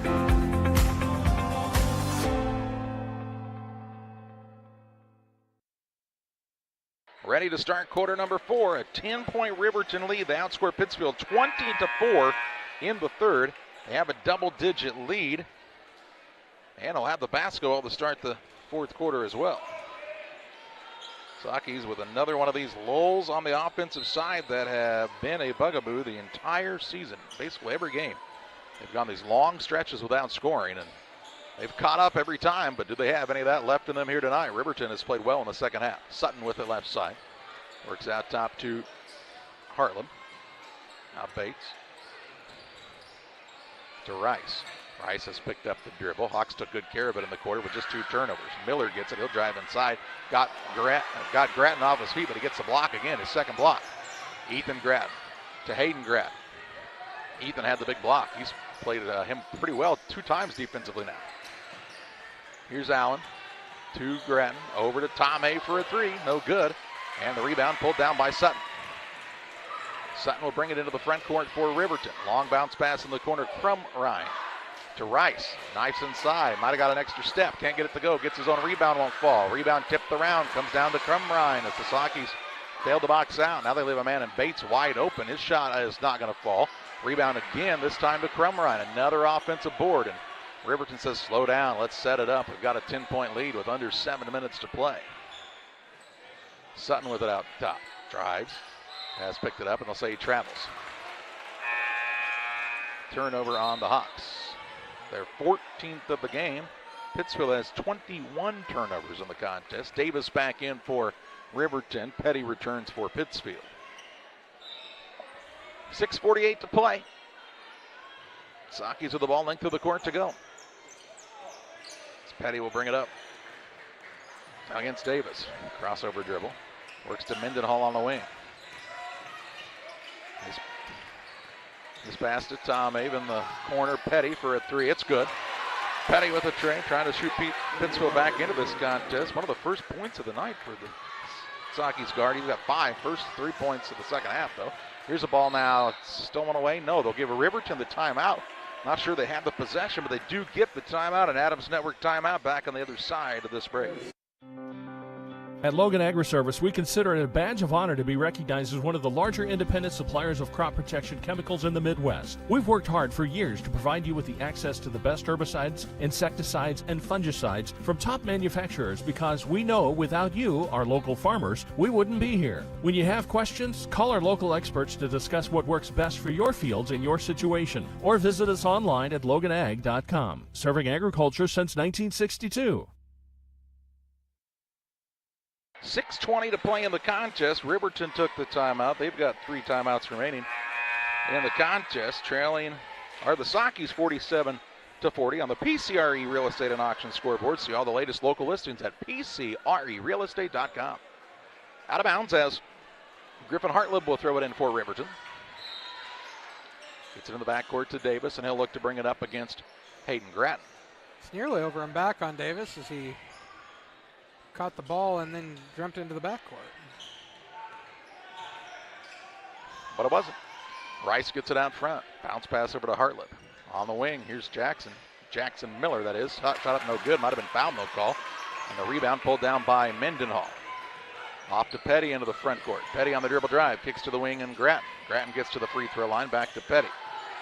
Ready to start quarter number 4. A 10-point Riverton lead. They outscore Pittsfield 20-4 in the third. They have a double-digit lead. And they'll have the basketball to start the fourth quarter as well. Sockies with another one of these lulls on the offensive side that have been a bugaboo the entire season. Basically every game. They've gone these long stretches without scoring, and they've caught up every time, but do they have any of that left in them here tonight? Riverton has played well in the second half. Sutton with it left side. Works out top to Hartland. Now Bates. To Rice. Rice has picked up the dribble. Hawks took good care of it in the quarter with just 2 turnovers. Miller gets it. He'll drive inside. Got Gratton off his feet, but he gets the block again, his second block. Ethan Gratton to Hayden Gratton. Ethan had the big block. He's played him pretty well 2 times defensively now. Here's Allen to Gratton. Over to Tomei for a 3. No good. And the rebound pulled down by Sutton. Sutton will bring it into the front court for Riverton. Long bounce pass in the corner. Crumrine to Rice. Knifes inside. Might have got an extra step. Can't get it to go. Gets his own rebound. Won't fall. Rebound tipped around. Comes down to Crumrine as the Sockies failed to box out. Now they leave a man in Bates wide open. His shot is not going to fall. Rebound again, this time to Crumrine. Another offensive board. And Riverton says, slow down. Let's set it up. We've got a 10-point lead with under 7 minutes to play. Sutton with it out top. Drives. Has picked it up, and they'll say he travels. Turnover on the Hawks. Their 14th of the game. Pittsfield has 21 turnovers in the contest. Davis back in for Riverton. Petty returns for Pittsfield. 6:48 to play. Sockies with the ball, length of the court to go. Petty will bring it up. Now against Davis. Crossover dribble. Works to Mendenhall on the wing. This pass to Tom Ave in the corner. Petty for a three. It's good. Petty with a tray, trying to shoot Pittsfield back into this contest. One of the first points of the night for the Sockies guard. He's got 5 first 3 points of the second half, though. Here's a ball now. It's stolen away. No, they'll give a Riverton the timeout. Not sure they have the possession, but they do get the timeout. An Adams Network timeout back on the other side of this break. At Logan Agri-Service, we consider it a badge of honor to be recognized as one of the larger independent suppliers of crop protection chemicals in the Midwest. We've worked hard for years to provide you with the access to the best herbicides, insecticides, and fungicides from top manufacturers because we know without you, our local farmers, we wouldn't be here. When you have questions, call our local experts to discuss what works best for your fields and your situation, or visit us online at loganag.com. Serving agriculture since 1962. 6:20 to play in the contest. Riverton took the timeout. They've got 3 timeouts remaining in the contest. Trailing are the Sockies 47-40 on the PCRE Real Estate and Auction scoreboard. See all the latest local listings at PCRErealestate.com. Out of bounds as Griffin Hartlib will throw it in for Riverton. Gets it in the backcourt to Davis, and he'll look to bring it up against Hayden Grattan. It's nearly over and back on Davis as he caught the ball and then jumped into the backcourt. But it wasn't. Rice gets it out front. Bounce pass over to Hartlib. On the wing, here's Jackson. Jackson Miller, that is. Shot up no good. Might have been foul, no call. And the rebound pulled down by Mendenhall. Off to Petty into the front court. Petty on the dribble drive. Kicks to the wing and Grattan. Grattan gets to the free throw line. Back to Petty.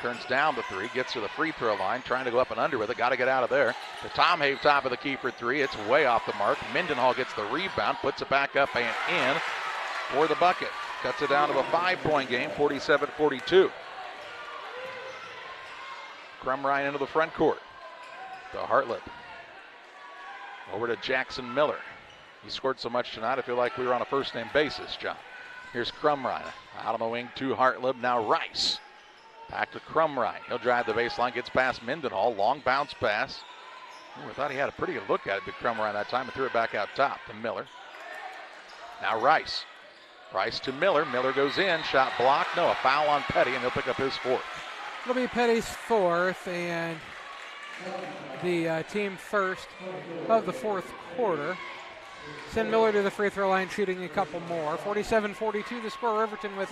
Turns down the 3, gets to the free throw line, trying to go up and under with it. Got to get out of there. To Tom Have, top of the key for 3. It's way off the mark. Mendenhall gets the rebound, puts it back up and in for the bucket. Cuts it down to a 5-point game, 47-42. Crumrine into the front court. To Hartlib. Over to Jackson Miller. He scored so much tonight, I feel like we were on a first-name basis, John. Here's Crumrine. Out on the wing to Hartlib. Now Rice. Back to Crumrine. He'll drive the baseline, gets past Mendenhall. Long bounce pass. I thought he had a pretty good look at it, big Crumrine that time, and threw it back out top to Miller. Now Rice. Rice to Miller. Miller goes in. Shot blocked. No, a foul on Petty, and he'll pick up his 4th. It'll be Petty's 4th and the team first of the 4th quarter. Send Miller to the free throw line, shooting a couple more. 47-42 the score. Riverton with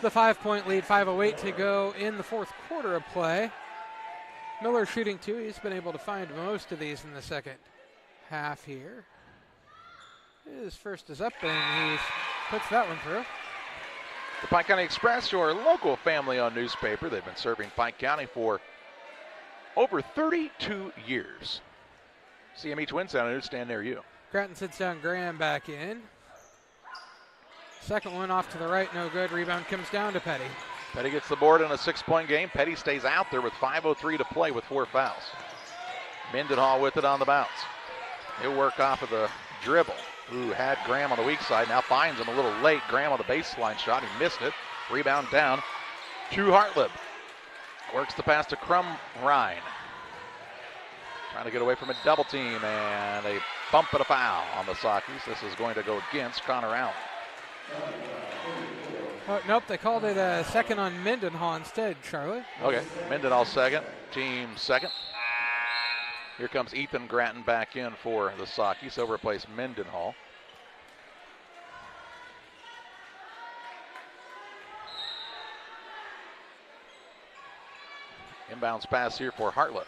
the 5-point lead. 5:08 to go in the 4th quarter of play. Miller shooting 2. He's been able to find most of these in the second half here. His first is up, and he puts that one through. The Pike County Express, your local family-owned newspaper. They've been serving Pike County for over 32 years. See them each Wednesday on a newsstand near you. Grattan sits down Graham back in. Second one off to the right, no good. Rebound comes down to Petty. Petty gets the board in a 6-point game. Petty stays out there with 5:03 to play with 4 fouls. Mendenhall with it on the bounce. He'll work off of the dribble. Who had Graham on the weak side, now finds him a little late. Graham on the baseline shot, he missed it. Rebound down to Hartlib. Works the pass to Crumrine. Trying to get away from a double team, and they bump it a foul on the Sockies. This is going to go against Connor Allen. Oh, nope, they called it a second on Mendenhall instead, Charlie. Okay, Mendenhall second, team second. Here comes Ethan Grattan back in for the Sockies. He'll replace Mendenhall. Inbounds pass here for Hartlib.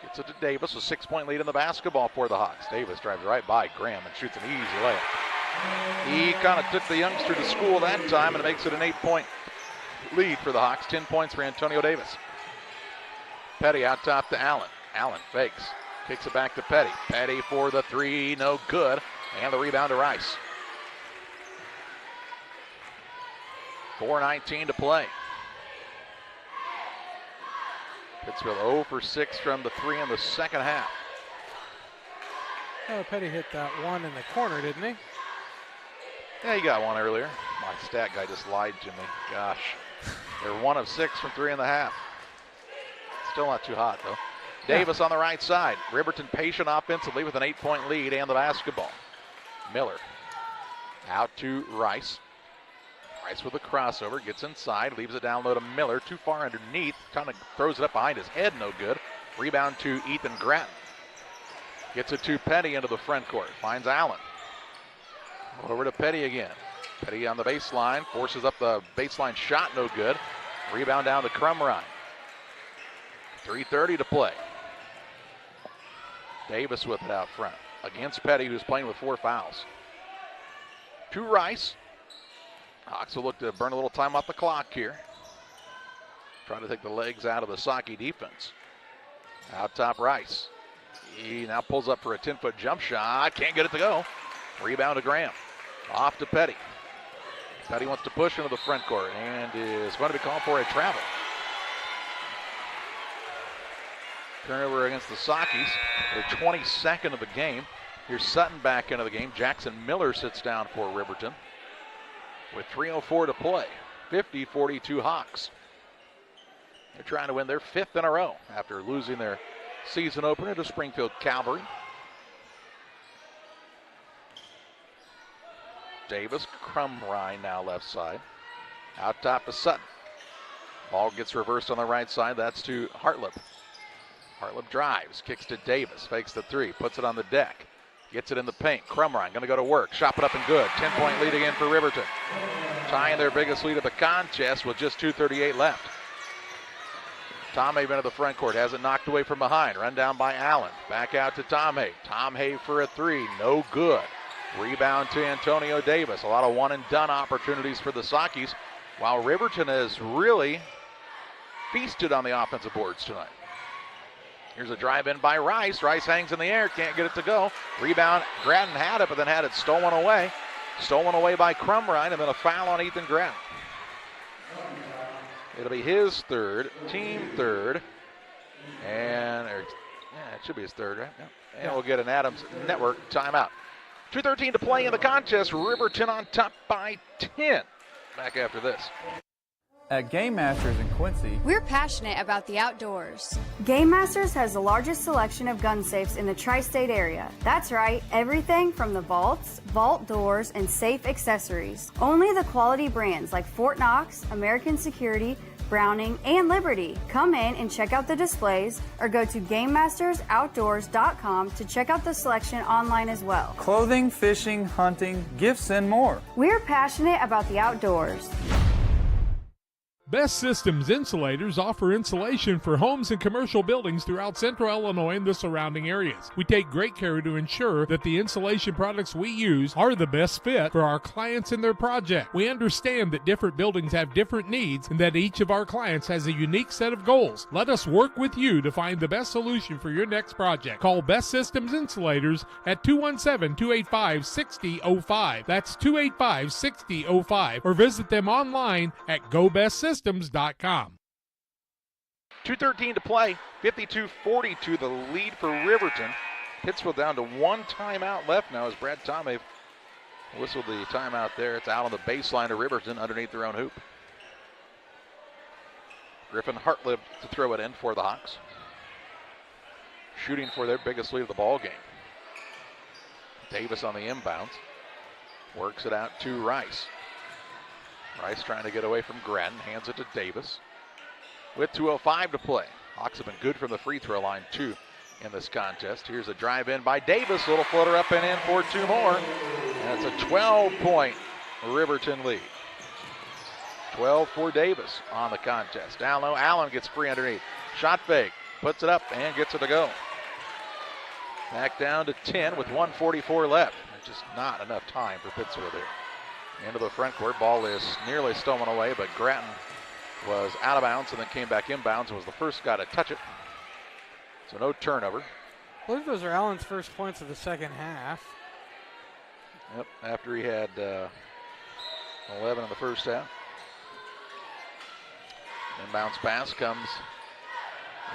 Gets it to Davis, a 6-point lead in the basketball for the Hawks. Davis drives right by Graham and shoots an easy layup. He kind of took the youngster to school that time and makes it an 8-point lead for the Hawks. 10 points for Antonio Davis. Petty out top to Allen. Allen fakes, kicks it back to Petty. Petty for the three, no good. And the rebound to Rice. 4:19 to play. Pittsfield 0 for 6 from the three in the second half. Oh, Petty hit that one in the corner, didn't he? Yeah, he got one earlier. My stat guy just lied to me. Gosh. They're 1 of 6 from 3 in the half. Still not too hot, though. Davis on the right side. Riverton patient offensively with an 8-point lead and the basketball. Miller out to Rice. Rice with a crossover, gets inside, leaves it down low to Miller. Too far underneath, kind of throws it up behind his head, no good. Rebound to Ethan Gratton. Gets it to Petty into the front court. Finds Allen. Over to Petty again. Petty on the baseline, forces up the baseline shot, no good. Rebound down to Crumrine. 3:30 to play. Davis with it out front against Petty, who's playing with 4 fouls. To Rice. Hawks will look to burn a little time off the clock here. Trying to take the legs out of the Saki defense. Out top Rice. He now pulls up for a 10-foot jump shot. Can't get it to go. Rebound to Graham. Off to Petty. Petty wants to push into the front court and is going to be called for a travel. Turnover against the Sakis. Their 22nd of the game. Here's Sutton back into the game. Jackson Miller sits down for Riverton. With 3:04 to play. 50-42 Hawks. They're trying to win their 5th in a row after losing their season opener to Springfield Cavalry. Davis, Crumrine now left side. Out top to Sutton. Ball gets reversed on the right side. That's to Hartlip. Hartlip drives, kicks to Davis, fakes the three, puts it on the deck. Gets it in the paint. Crumrine going to go to work. Shot it up and good. 10-point lead again for Riverton. Tying their biggest lead of the contest with just 2:38 left. Tom Hay into the front court. Has it knocked away from behind. Run down by Allen. Back out to Tom Hay. Tom Hay for a three. No good. Rebound to Antonio Davis. A lot of one-and-done opportunities for the Sakis, while Riverton has really feasted on the offensive boards tonight. Here's a drive in by Rice. Rice hangs in the air, can't get it to go. Rebound, Gratton had it, but then had it stolen away. Stolen away by Crumrine, and then a foul on Ethan Gratton. It'll be his third, team third. And it should be his third, right? Yeah. And we'll get an Adams Network timeout. 2:13 to play in the contest. Riverton on top by 10. Back after this. At Game Masters in Quincy, we're passionate about the outdoors. Game Masters has the largest selection of gun safes in the tri-state area. That's right, everything from the vaults, vault doors, and safe accessories. Only the quality brands like Fort Knox, American Security, Browning, and Liberty. Come in and check out the displays or go to GameMastersOutdoors.com to check out the selection online as well. clothing, fishing, hunting, gifts, and more. We're passionate about the outdoors. Best Systems Insulators offer insulation for homes and commercial buildings throughout central Illinois and the surrounding areas. We take great care to ensure that the insulation products we use are the best fit for our clients and their project. We understand that different buildings have different needs and that each of our clients has a unique set of goals. Let us work with you to find the best solution for your next project. Call Best Systems Insulators at 217-285-6005. That's 285-6005, or visit them online at GoBestSystems.com. 2:13 to play, 52-42 the lead for Riverton. Pittsfield down to one timeout left now as Brad Tomei whistled the timeout there. It's out on the baseline to Riverton underneath their own hoop. Griffin Hartlib to throw it in for the Hawks. Shooting for their biggest lead of the ball game. Davis on the inbounds. Works it out to Rice. Rice trying to get away from Gratton, hands it to Davis. With 2:05 to play. Hawks have been good from the free throw line too in this contest. Here's a drive in by Davis, little floater up and in for two more. That's a 12-point Riverton lead. 12 for Davis on the contest. Down low, Allen gets free underneath. Shot fake, puts it up and gets it to go. Back down to 10 with 1:44 left. There's just not enough time for Pittsfield here. Into the front court, ball is nearly stolen away, but Grattan was out of bounds and then came back inbounds and was the first guy to touch it. So no turnover. I believe those are Allen's first points of the second half. Yep, after he had 11 in the first half. Inbounds pass comes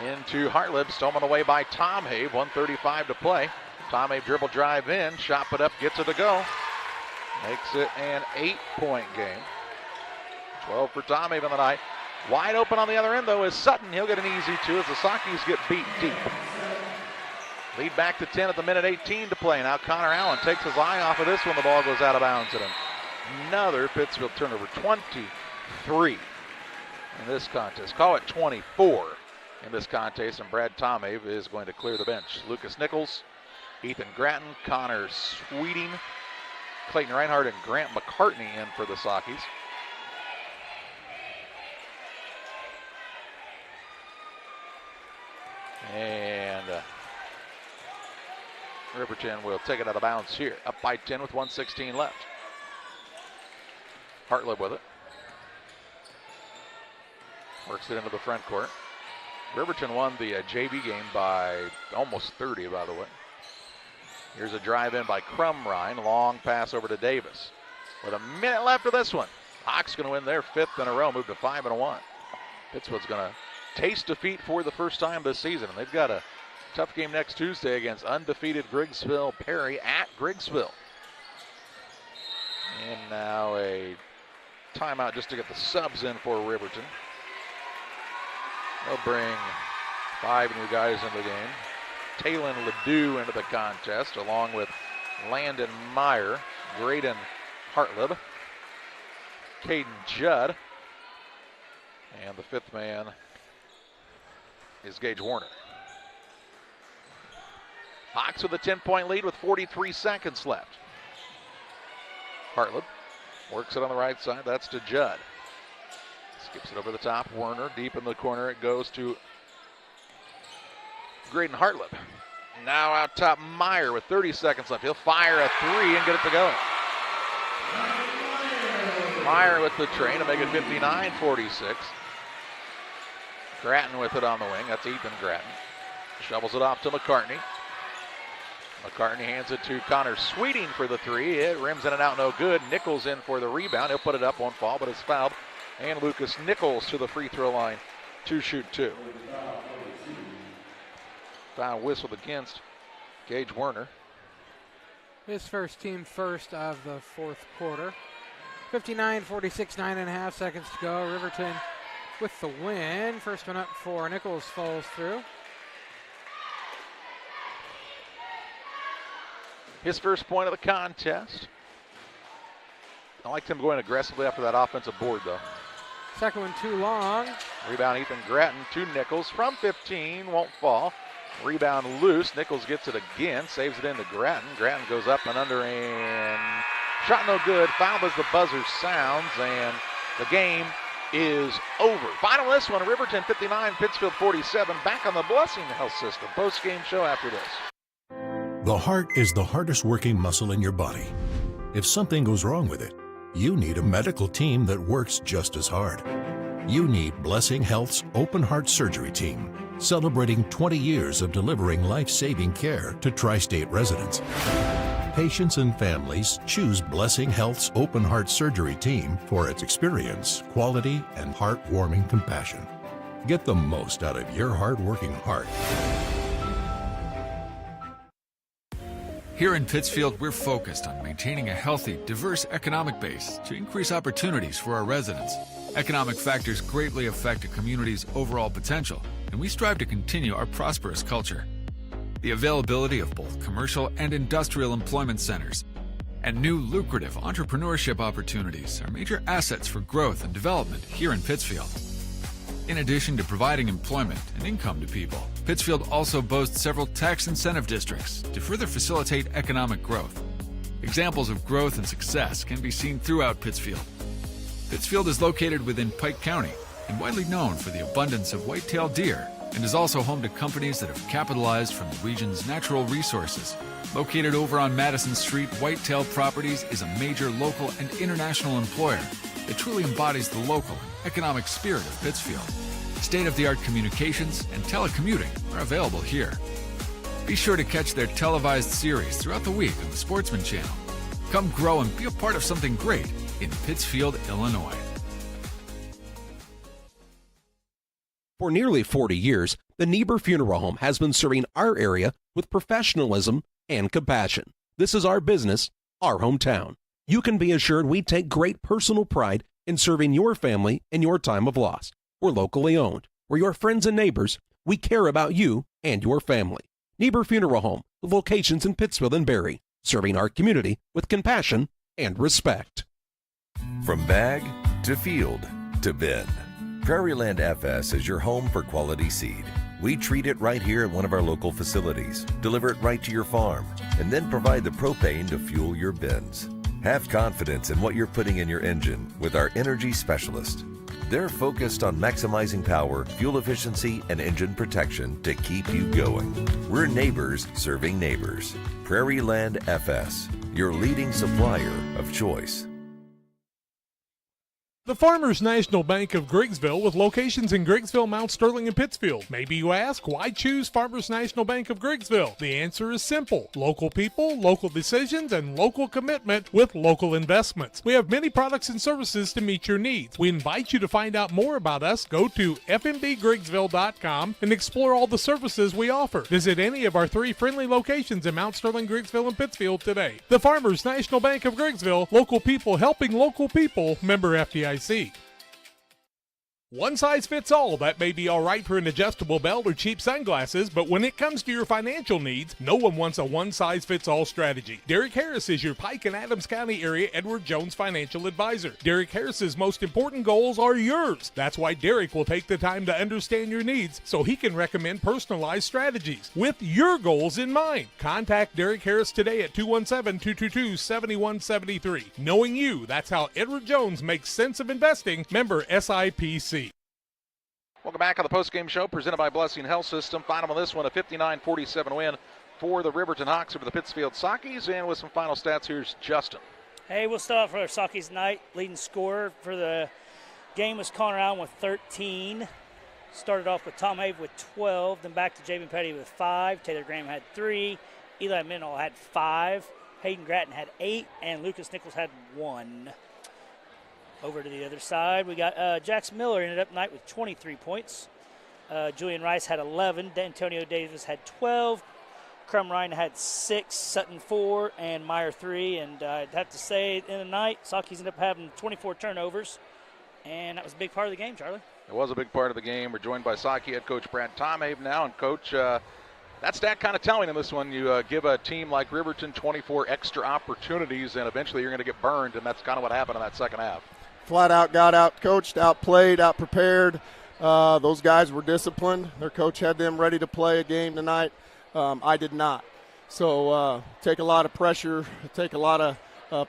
into Hartlib, stolen away by Tom Have, 1:35 to play. Tom Have dribble drive in, shot put up, gets it to go. Makes it an 8-point game. 12 for Tom Have on the night. Wide open on the other end, though, is Sutton. He'll get an easy 2 as the Sockies get beat deep. Lead back to 10 at the minute 18 to play. Now Connor Allen takes his eye off of this one. The ball goes out of bounds at him. Another Pittsfield turnover, 23 in this contest. Call it 24 in this contest, and Brad Tom Have is going to clear the bench. Lucas Nichols, Ethan Grattan, Connor Sweeting, Clayton Reinhardt, and Grant McCartney in for the Sockies. And Riverton will take it out of bounds here. Up by 10 with 1:16 left. Hartlib with it. Works it into the front court. Riverton won the JV game by almost 30, by the way. Here's a drive in by Crumrine. Long pass over to Davis. With a minute left of this one. Hawks going to win their 5th in a row, move to 5-1. Pittsfield's going to taste defeat for the first time this season. And they've got a tough game next Tuesday against undefeated Griggsville Perry at Griggsville. And now a timeout just to get the subs in for Riverton. They'll bring 5 new guys into the game. Talon Ledoux into the contest, along with Landon Meyer, Graydon Hartlib, Caden Judd, and the 5th man is Gage Warner. Hawks with a 10-point lead with 43 seconds left. Hartlib works it on the right side. That's to Judd. Skips it over the top. Warner deep in the corner. It goes to Graydon Hartlib. Now out top, Meyer with 30 seconds left. He'll fire a 3 and get it to go. Meyer with the train to make it 59-46. Grattan with it on the wing. That's Ethan Grattan. Shovels it off to McCartney. McCartney hands it to Connor Sweeting for the 3. It rims in and out, no good. Nichols in for the rebound. He'll put it up, won't fall, but it's fouled. And Lucas Nichols to the free throw line to shoot 2. Foul whistled against Gage Werner. His first team first of the fourth quarter. 59-46, 9.5 seconds to go. Riverton with the win. First one up for Nichols falls through. His first point of the contest. I liked him going aggressively after that offensive board, though. Second one too long. Rebound Ethan Grattan to Nichols from 15, won't fall. Rebound loose. Nichols gets it again, saves it into Grattan. Grattan goes up and under and shot no good. Foul as the buzzer sounds, and the game is over. Final this one, Riverton 59, Pittsfield 47. Back on the Blessing Health System post-game show after this. The heart is the hardest working muscle in your body. If something goes wrong with it, you need a medical team that works just as hard. You need Blessing Health's Open Heart Surgery Team, celebrating 20 years of delivering life-saving care to tri-state residents. Patients and families choose Blessing Health's Open Heart Surgery Team for its experience, quality, and heartwarming compassion. Get the most out of your hard-working heart. Here in Pittsfield, we're focused on maintaining a healthy, diverse economic base to increase opportunities for our residents. Economic factors greatly affect a community's overall potential, and we strive to continue our prosperous culture. The availability of both commercial and industrial employment centers and new lucrative entrepreneurship opportunities are major assets for growth and development here in Pittsfield. In addition to providing employment and income to people, Pittsfield also boasts several tax incentive districts to further facilitate economic growth. Examples of growth and success can be seen throughout Pittsfield. Pittsfield is located within Pike County and widely known for the abundance of white-tailed deer and is also home to companies that have capitalized from the region's natural resources. Located over on Madison Street, Whitetail Properties is a major local and international employer that truly embodies the local and economic spirit of Pittsfield. State-of-the-art communications and telecommuting are available here. Be sure to catch their televised series throughout the week on the Sportsman Channel. Come grow and be a part of something great in Pittsfield, Illinois. For nearly 40 years, the Niebuhr Funeral Home has been serving our area with professionalism and compassion. This is our business, our hometown. You can be assured we take great personal pride in serving your family in your time of loss. We're locally owned. We're your friends and neighbors. We care about you and your family. Niebuhr Funeral Home, with locations in Pittsfield and Barry, serving our community with compassion and respect. From bag to field to bin, Prairieland FS is your home for quality seed. We treat it right here at one of our local facilities, deliver it right to your farm, and then provide the propane to fuel your bins. Have confidence in what you're putting in your engine with our energy specialist. They're focused on maximizing power, fuel efficiency, and engine protection to keep you going. We're neighbors serving neighbors. Prairieland FS, your leading supplier of choice. The Farmers National Bank of Griggsville, with locations in Griggsville, Mount Sterling, and Pittsfield. Maybe you ask, why choose Farmers National Bank of Griggsville? The answer is simple. Local people, local decisions, and local commitment with local investments. We have many products and services to meet your needs. We invite you to find out more about us. Go to fmbgriggsville.com and explore all the services we offer. Visit any of our 3 friendly locations in Mount Sterling, Griggsville, and Pittsfield today. The Farmers National Bank of Griggsville, local people helping local people, member FDIC. One size fits all. That may be all right for an adjustable belt or cheap sunglasses, but when it comes to your financial needs, no one wants a one-size-fits-all strategy. Derek Harris is your Pike and Adams County area Edward Jones financial advisor. Derek Harris's most important goals are yours. That's why Derek will take the time to understand your needs so he can recommend personalized strategies with your goals in mind. Contact Derek Harris today at 217-222-7173. Knowing you, that's how Edward Jones makes sense of investing. Member SIPC. Welcome back on the postgame show presented by Blessing Health System. Final on this one, a 59-47 win for the Riverton Hawks over the Pittsfield Sockies. And with some final stats, here's Justin. Hey, we'll start off for our Sockies tonight. Leading scorer for the game was Connor Allen with 13. Started off with Tom Have with 12, then back to Jabin Petty with 5. Taylor Graham had 3. Eli Minnow had 5. Hayden Gratton had 8. And Lucas Nichols had 1. Over to the other side, we got Jackson Miller ended up tonight with 23 points. Julian Rice had 11. D'Antonio Davis had 12. Crum Ryan had 6. Sutton 4. And Meyer 3. And I'd have to say, in the night, Sockies ended up having 24 turnovers. And that was a big part of the game, Charlie. It was a big part of the game. We're joined by Socky head coach Brad Tomhave now. And, Coach, that stat kind of telling in this one. You give a team like Riverton 24 extra opportunities, and eventually you're going to get burned. And that's kind of what happened in that second half. Flat out got out-coached, out-played, out-prepared. Those guys were disciplined. Their coach had them ready to play a game tonight. I did not. So take a lot of pressure, take a lot of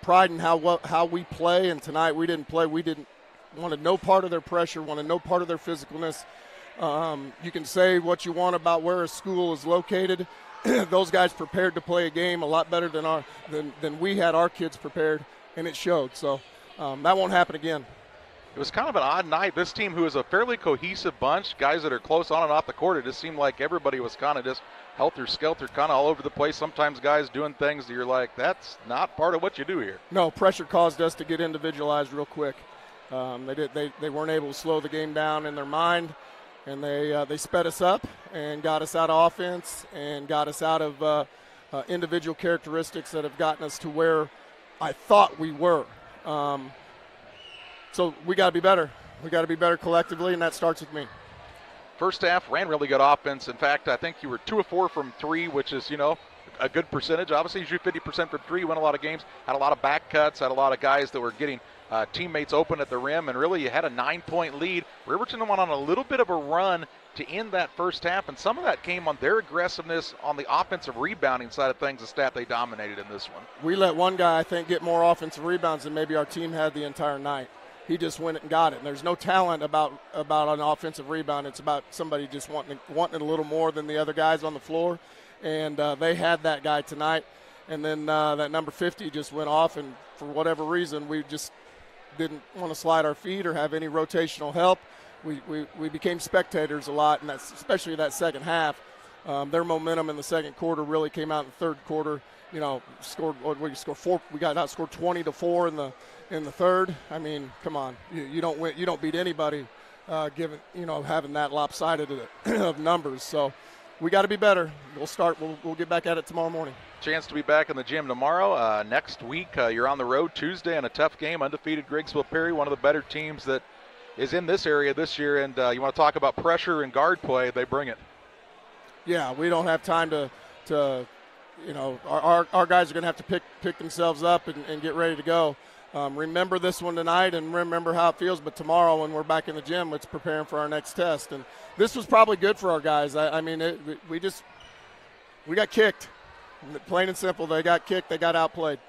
pride in how we play. And tonight we didn't play. We wanted no part of their pressure, wanted no part of their physicalness. You can say what you want about where a school is located. Those guys prepared to play a game a lot better than we had our kids prepared, and it showed. So. That won't happen again. It was kind of an odd night. This team, who is a fairly cohesive bunch, guys that are close on and off the court, it just seemed like everybody was kind of just helter-skelter, kind of all over the place. Sometimes guys doing things that you're like, that's not part of what you do here. No, pressure caused us to get individualized real quick. They weren't able to slow the game down in their mind, and they sped us up and got us out of offense and got us out of individual characteristics that have gotten us to where I thought we were. So we got to be better. We got to be better collectively, and that starts with me. First half ran really good offense. In fact, I think you were 2 of 4 from 3, which is, a good percentage. Obviously, you shoot 50% from 3, won a lot of games, had a lot of back cuts, had a lot of guys that were getting teammates open at the rim, and really you had a 9-point lead. Riverton went on a little bit of a run to end that first half, and some of that came on their aggressiveness on the offensive rebounding side of things, a stat they dominated in this one. We let one guy, I think, get more offensive rebounds than maybe our team had the entire night. he just went and got it. And there's no talent about an offensive rebound. It's about somebody just wanting it a little more than the other guys on the floor. And they had that guy tonight. And then that number 50 just went off, and for whatever reason, we just didn't want to slide our feet or have any rotational help. We became spectators a lot, and that's especially that second half. Their momentum in the second quarter really came out in the third quarter. We scored 4. We got outscored 20-4 in the third. I mean, come on, you don't win, you don't beat anybody, having that lopsided of numbers. So we got to be better. We'll get back at it tomorrow morning. Chance to be back in the gym tomorrow. Next week, you're on the road Tuesday in a tough game. Undefeated Griggsville Perry, one of the better teams that is in this area this year. And you want to talk about pressure and guard play? They bring it. Yeah, we don't have time to our guys are going to have to pick themselves up and get ready to go. Remember this one tonight and remember how it feels, but tomorrow when we're back in the gym, it's preparing for our next test. And this was probably good for our guys. We got kicked. Plain and simple, they got kicked, they got outplayed.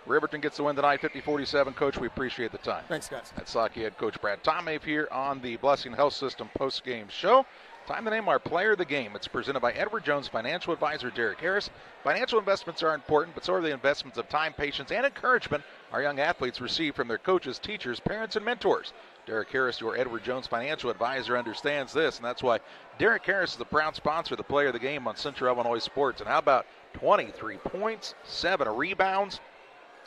Riverton gets the win tonight, 50-47. Coach, we appreciate the time. Thanks, guys. That's Saukey head coach Brad Tomave here on the Blessing Health System post-game show. Time to name our player of the game. It's presented by Edward Jones Financial Advisor Derek Harris. Financial investments are important, but so are the investments of time, patience, and encouragement our young athletes receive from their coaches, teachers, parents, and mentors. Derek Harris, your Edward Jones Financial Advisor, understands this, and that's why Derek Harris is the proud sponsor of the player of the game on Central Illinois Sports. And how about 23 points, 7 rebounds,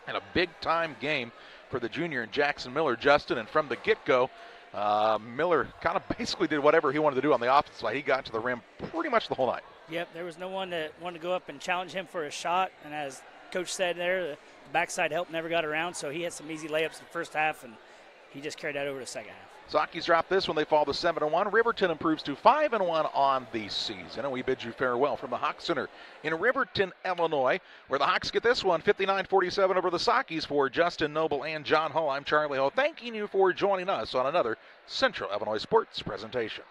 and a big-time game for the junior and Jackson Miller, Justin. And from the get-go, Miller kind of basically did whatever he wanted to do on the offensive side. He got to the rim pretty much the whole night. Yep, there was no one that wanted to go up and challenge him for a shot. And as Coach said there, the backside help never got around, so he had some easy layups in the first half, and he just carried that over to the second half. Saukeys drop this when they fall to 7-1. Riverton improves to 5-1 on the season. And we bid you farewell from the Hawk Center in Riverton, Illinois, where the Hawks get this one, 59-47 over the Saukeys. For Justin Noble and John Hull, I'm Charlie Hull, thanking you for joining us on another Central Illinois Sports presentation.